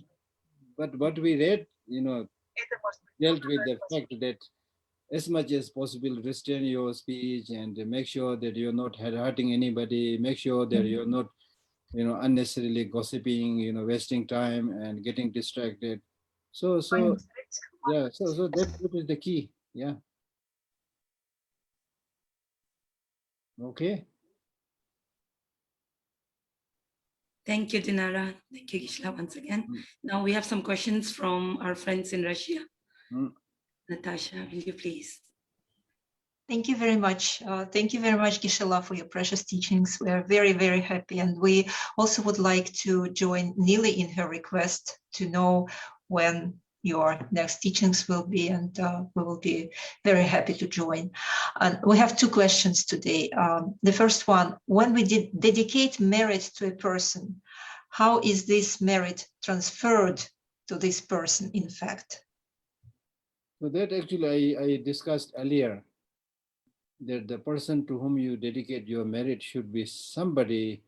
But what we read, you know, dealt with the fact that as much as possible restrain your speech and make sure that you're not hurting anybody, make sure that you're not, you know, unnecessarily gossiping, you know, wasting time and getting distracted. So that is the key. Yeah. Okay. Thank you, Dinara. Thank you, Geshe, once again. Now we have some questions from our friends in Russia. Natasha, will you please? Thank you very much. Thank you very much, Geshe, for your precious teachings. We are very, very happy. And we also would like to join Nili in her request to know when your next teachings will be, and we will be very happy to join. And we have 2 questions today. The first one, when we dedicate merit to a person, how is this merit transferred to this person, in fact? So that actually I discussed earlier, that the person to whom you dedicate your merit should be somebody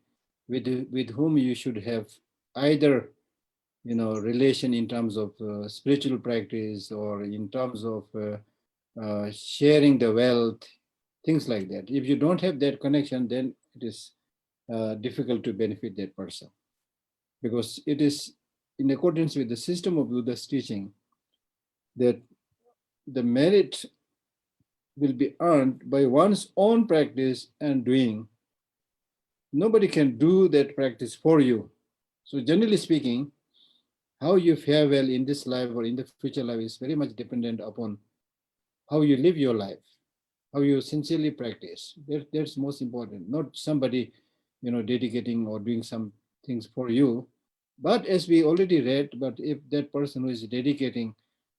with whom you should have either, you know, relation in terms of spiritual practice, or in terms of sharing the wealth, things like that. If you don't have that connection, then it is difficult to benefit that person, because it is in accordance with the system of Buddha's teaching that the merit will be earned by one's own practice and doing. Nobody can do that practice for you. So generally speaking, how you fare well in this life or in the future life is very much dependent upon how you live your life, how you sincerely practice. That's most important, not somebody, dedicating or doing some things for you. But as we already read, but if that person who is dedicating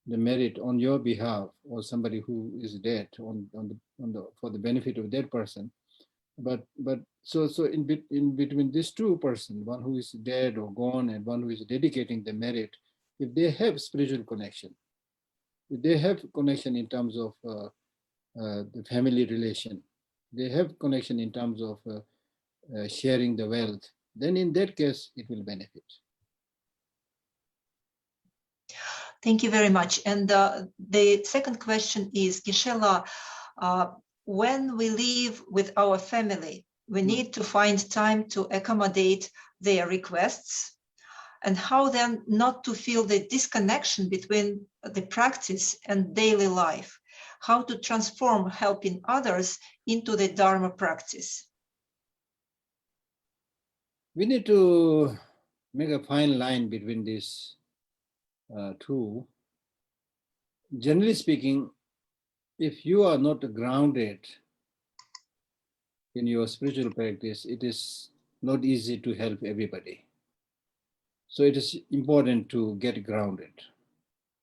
the merit on your behalf or somebody who is dead for the benefit of that person, but so in between these two persons, one who is dead or gone and one who is dedicating the merit, if they have spiritual connection, if they have connection in terms of the family relation, they have connection in terms of sharing the wealth, then in that case it will benefit. Thank you very much. And the second question is, Geshe-la, when we live with our family, we need to find time to accommodate their requests, and how then not to feel the disconnection between the practice and daily life, how to transform helping others into the Dharma practice. We need to make a fine line between these two. Generally speaking, if you are not grounded in your spiritual practice, it is not easy to help everybody. So it is important to get grounded,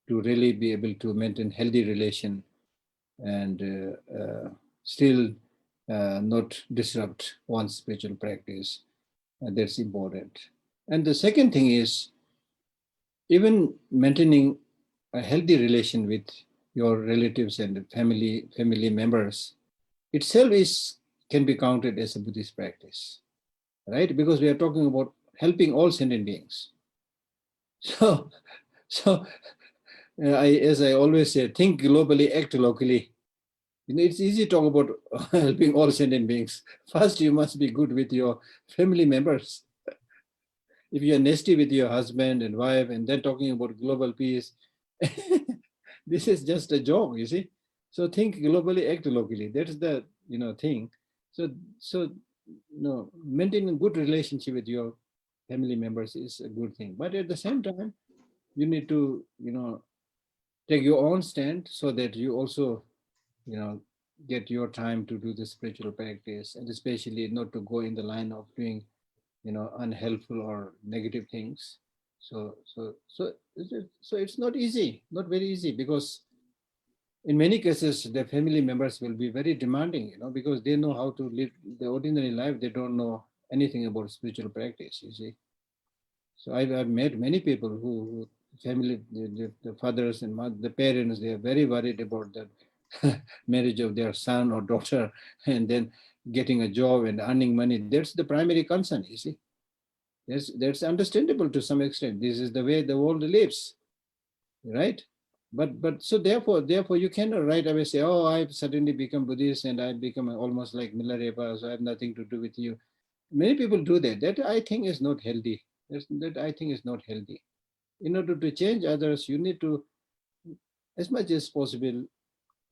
to really be able to maintain healthy relation and still not disrupt one's spiritual practice. That's important. And the second thing is, even maintaining a healthy relation with your relatives and family members itself can be counted as a Buddhist practice, right? Because we are talking about helping all sentient beings. So as I always say, think globally, act locally. It's easy to talk about helping all sentient beings. First, you must be good with your family members. If you're nasty with your husband and wife and then talking about global peace, this is just a joke, you see. So think globally, act locally. That's the thing. So maintaining a good relationship with your family members is a good thing. But at the same time, you need to take your own stand so that you also get your time to do the spiritual practice, and especially not to go in the line of doing unhelpful or negative things. So it's not easy, not very easy, because in many cases the family members will be very demanding, because they know how to live the ordinary life. They don't know anything about spiritual practice, you see. So I've met many people who family, the fathers and the parents, they are very worried about the marriage of their son or daughter, and then getting a job and earning money. That's the primary concern, you see. That's understandable to some extent. This is the way the world lives, right? But so therefore you cannot right away say, oh, I've suddenly become Buddhist and I've become almost like Milarepa, so I have nothing to do with you. Many people do that. That I think is not healthy. That I think is not healthy. In order to change others, you need to, as much as possible,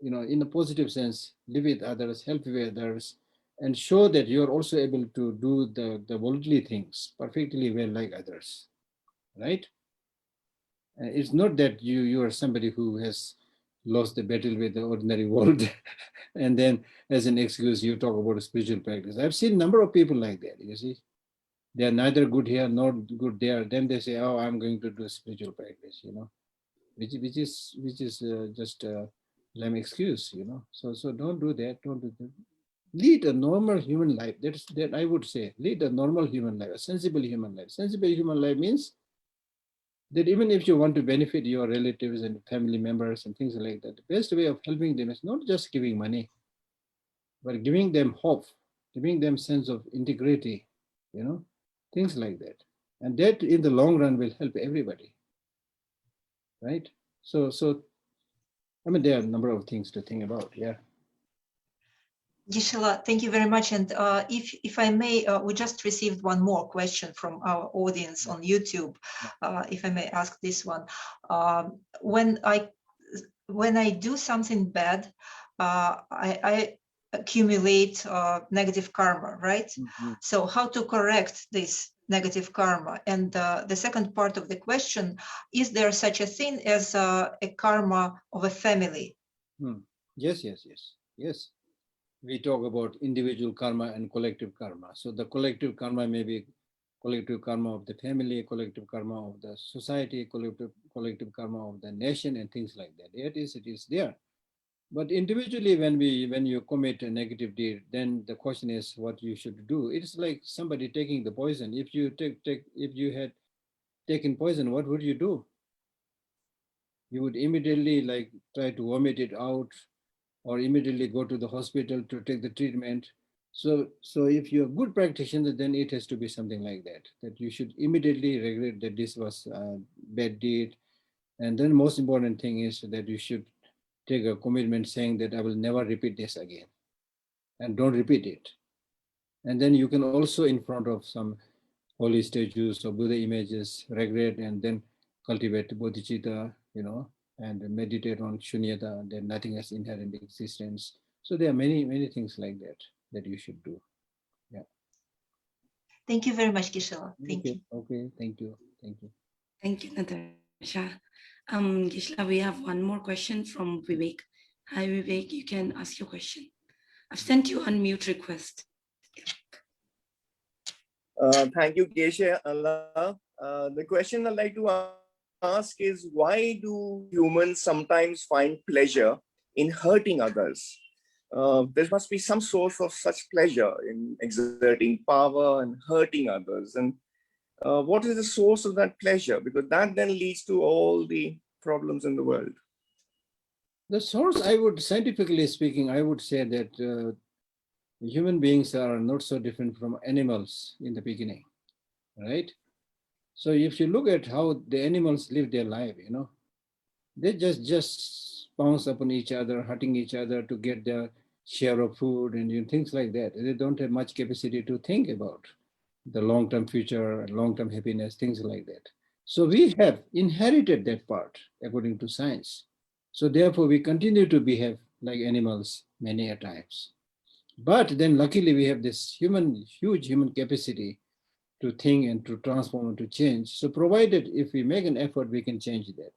in a positive sense, live with others, help with others, and show that you're also able to do the worldly things perfectly well like others, right? It's not that you are somebody who has lost the battle with the ordinary world and then as an excuse you talk about a spiritual practice. I've seen a number of people like that, you see. They are neither good here nor good there. Then they say, oh, I'm going to do spiritual practice, which is just a lame excuse, So don't do that. Don't do that. Lead a normal human life. That I would say. Lead a normal human life, a sensible human life. Sensible human life means that even if you want to benefit your relatives and family members and things like that, the best way of helping them is not just giving money, but giving them hope, giving them sense of integrity, things like that. And that in the long run will help everybody, right? So there are a number of things to think about, yeah. Geshe-la, thank you very much. And if I may, we just received one more question from our audience on YouTube. If I may ask this one. When I do something bad, I accumulate negative karma, right? Mhm. So how to correct this negative karma? And the second part of the question, is there such a thing as a karma of a family? Yes, yes, yes, yes. We talk about individual karma and collective karma. So the collective karma may be collective karma of the family, collective karma of the society, collective karma of the nation, and things like that. It is there. But individually, when you commit a negative deed, then the question is what you should do. It's like somebody taking the poison. If you had taken poison, what would you do? You would immediately like try to vomit it out, or immediately go to the hospital to take the treatment. So if you're a good practitioner, then it has to be something like that, that you should immediately regret that this was a bad deed. And then most important thing is that you should take a commitment saying that I will never repeat this again, and don't repeat it. And then you can also, in front of some holy statues or Buddha images, regret and then cultivate bodhicitta, and meditate on shunyata, that nothing has inherent existence. So there are many, many things like that you should do. Yeah. Thank you very much, Geshe. Thank you. Okay, thank you. Thank you. Thank you, Natasha. Geshe, we have one more question from Vivek. Hi, Vivek, you can ask your question. I've sent you unmute request. Thank you, Geshe Allah. The question I'd like to ask is, why do humans sometimes find pleasure in hurting others? There must be some source of such pleasure in exerting power and hurting others. And what is the source of that pleasure? Because that then leads to all the problems in the world. The source, scientifically speaking, I would say that human beings are not so different from animals in the beginning, right? So if you look at how the animals live their life, they just pounce upon each other, hurting each other to get their share of food and things like that. They don't have much capacity to think about the long-term future, long-term happiness, things like that. So we have inherited that part according to science. So therefore we continue to behave like animals many a times. But then luckily we have this huge human capacity to think and to transform and to change. So provided if we make an effort, we can change that.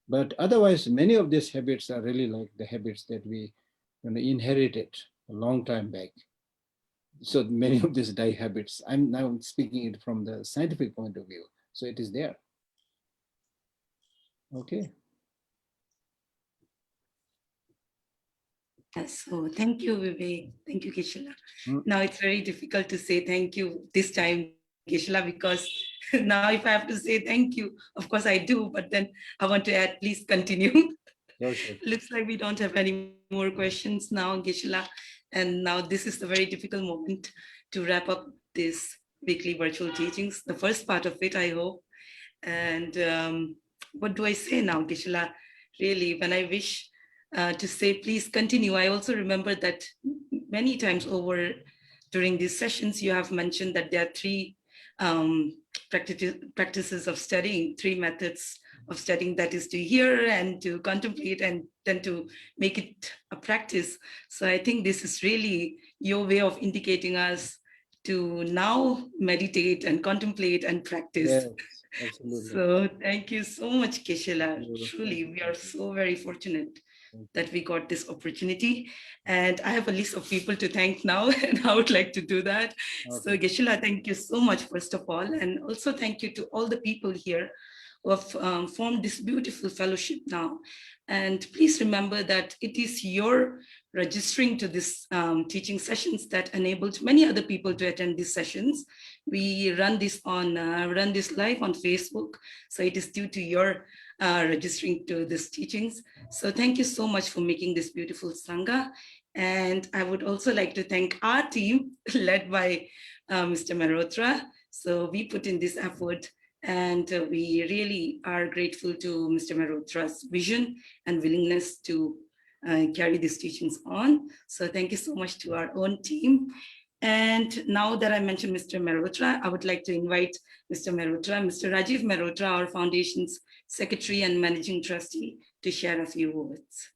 But otherwise, many of these habits are really like the habits that we inherited a long time back. So many of these die habits, I'm now speaking it from the scientific point of view. So it is there. Okay. So thank you, Vivek. Thank you, Geshe. Now it's very difficult to say thank you this time, Geshe, because now if I have to say thank you, of course I do, but then I want to add, please continue. Okay. Looks like we don't have any more questions now, Geshe. And now this is the very difficult moment to wrap up this weekly virtual teachings, the first part of it, I hope. And what do I say now, Geshe? Really, when I wish to say, please continue. I also remember that many times over during these sessions, you have mentioned that there are three practices of studying, three methods of studying, that is to hear and to contemplate and then to make it a practice. So I think this is really your way of indicating us to now meditate and contemplate and practice. Yes, absolutely. So thank you so much, Geshe. Truly, we are so very fortunate that we got this opportunity. And I have a list of people to thank now, and I would like to do that. Okay. So Geshe, thank you so much, first of all. And also thank you to all the people here who have formed this beautiful fellowship now. And please remember that it is your registering to this teaching sessions that enabled many other people to attend these sessions. We run this live on Facebook. So it is due to your registering to these teachings. So thank you so much for making this beautiful Sangha. And I would also like to thank our team led by Mr. Mehrotra. So we put in this effort, and we really are grateful to Mr. Mehrotra's vision and willingness to carry these teachings on. So thank you so much to our own team. And now that I mentioned Mr. Mehrotra, I would like to invite Mr. Mehrotra, Mr. Rajiv Mehrotra, our foundation's secretary and managing trustee, to share a few words.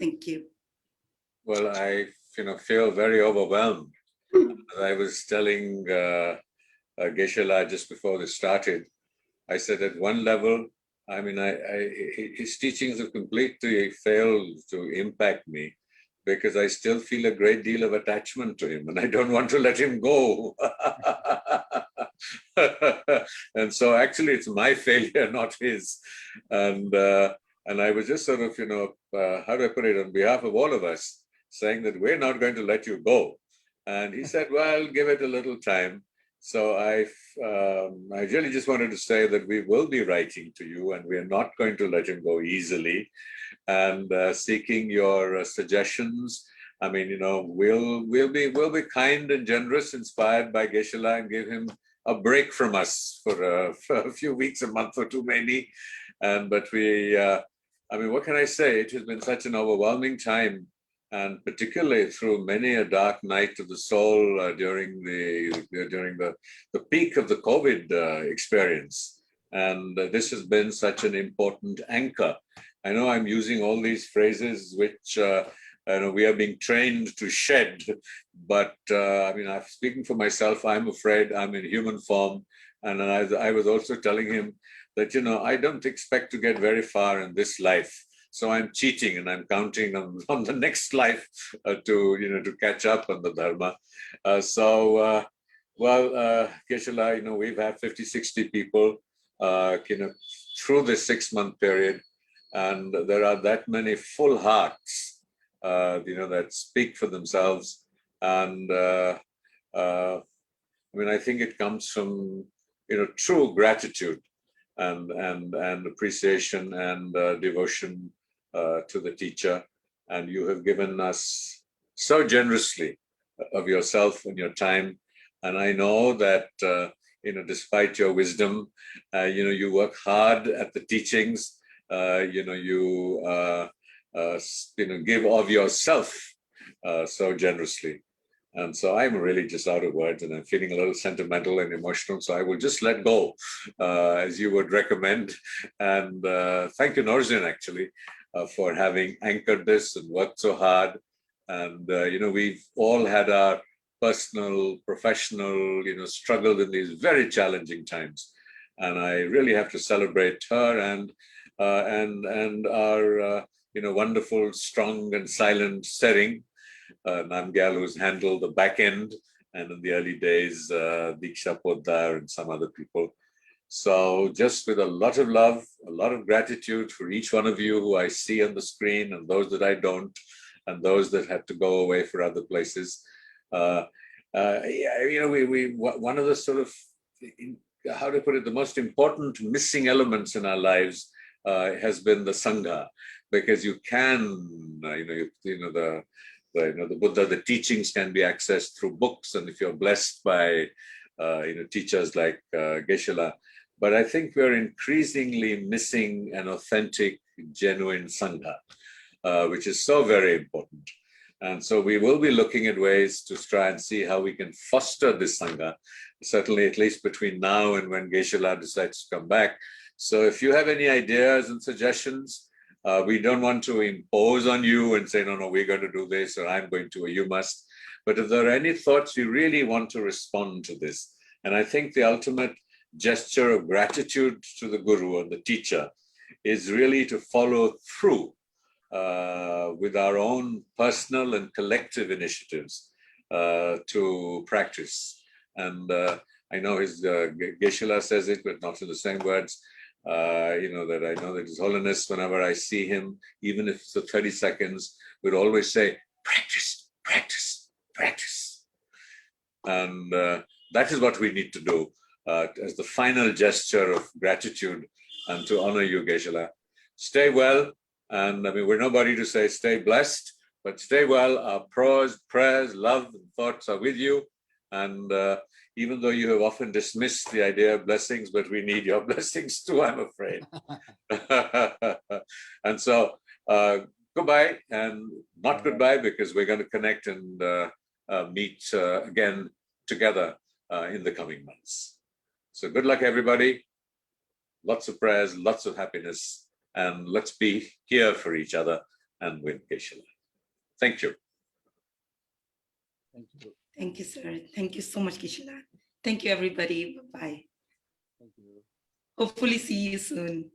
Thank you. Well, I feel very overwhelmed. I was telling Geshe Lhakdor just before this started, I said at one level, I mean, his teachings have completely failed to impact me because I still feel a great deal of attachment to him and I don't want to let him go. And so actually it's my failure, not his. And I was just sort of, how do I put it, on behalf of all of us, saying that we're not going to let you go. And he said, well, give it a little time. So I really just wanted to say that we will be writing to you and we're not going to let him go easily, and seeking your suggestions. I mean, we'll be kind and generous, inspired by Geshe Lhakdor, and give him a break from us for a few weeks, a month or two maybe. But we, I mean, what can I say? It has been such an overwhelming time, and particularly through many a dark night of the soul during the peak of the COVID experience. And this has been such an important anchor. I know I'm using all these phrases which we are being trained to shed, but I mean, I'm speaking for myself. I'm afraid I'm in human form, and I was also telling him that I don't expect to get very far in this life. So I'm cheating and I'm counting on the next life to catch up on the Dharma. Well, Geshe Lhakdor, we've had 50, 60 people, through this 6-month period, and there are that many full hearts, that speak for themselves. And I mean, I think it comes from, true gratitude and appreciation and devotion to the teacher. And you have given us so generously of yourself and your time. And I know that, despite your wisdom, you work hard at the teachings, give of yourself so generously. And so I'm really just out of words and I'm feeling a little sentimental and emotional. So I will just let go, as you would recommend. And thank you, Norzin, actually, for having anchored this and worked so hard. And, we've all had our personal, professional, struggled in these very challenging times. And I really have to celebrate her and our, wonderful, strong and silent Sering, Namgyal, who's handled the back end, and in the early days, Diksha Poddar and some other people. So just with a lot of love, a lot of gratitude for each one of you who I see on the screen and those that I don't, and those that had to go away for other places. One of the sort of, how to put it, the most important missing elements in our lives has been the Sangha, because you can, the Buddha, the teachings can be accessed through books, and if you're blessed by, teachers like Geshe Lhakdor. But I think we're increasingly missing an authentic, genuine Sangha, which is so very important. And so we will be looking at ways to try and see how we can foster this Sangha, certainly at least between now and when Geshe Lhakdor decides to come back. So if you have any ideas and suggestions, we don't want to impose on you and say, no, we're going to do this, or I'm going to, or you must. But if there are any thoughts, we really want to respond to this. And I think the ultimate gesture of gratitude to the Guru and the teacher is really to follow through with our own personal and collective initiatives to practice. And I know Geshe Lhakdor says it, but not in the same words. That I know that His Holiness, whenever I see him, even if it's for 30 seconds, would always say, practice, practice, practice. And that is what we need to do as the final gesture of gratitude and to honor you, Geshe Lhakdor. Stay well. And I mean, we're nobody to say stay blessed, but stay well. Our prayers, love, and thoughts are with you. And even though you have often dismissed the idea of blessings, but we need your blessings too, I'm afraid. And so goodbye, and not goodbye, because we're going to connect and meet again together in the coming months. So good luck, everybody. Lots of prayers, lots of happiness, and let's be here for each other and with Geshe Lhakdor. Thank you. Thank you. Thank you, sir. Thank you so much, Geshe La. Thank you, everybody. Bye-bye. Thank you. Hopefully see you soon.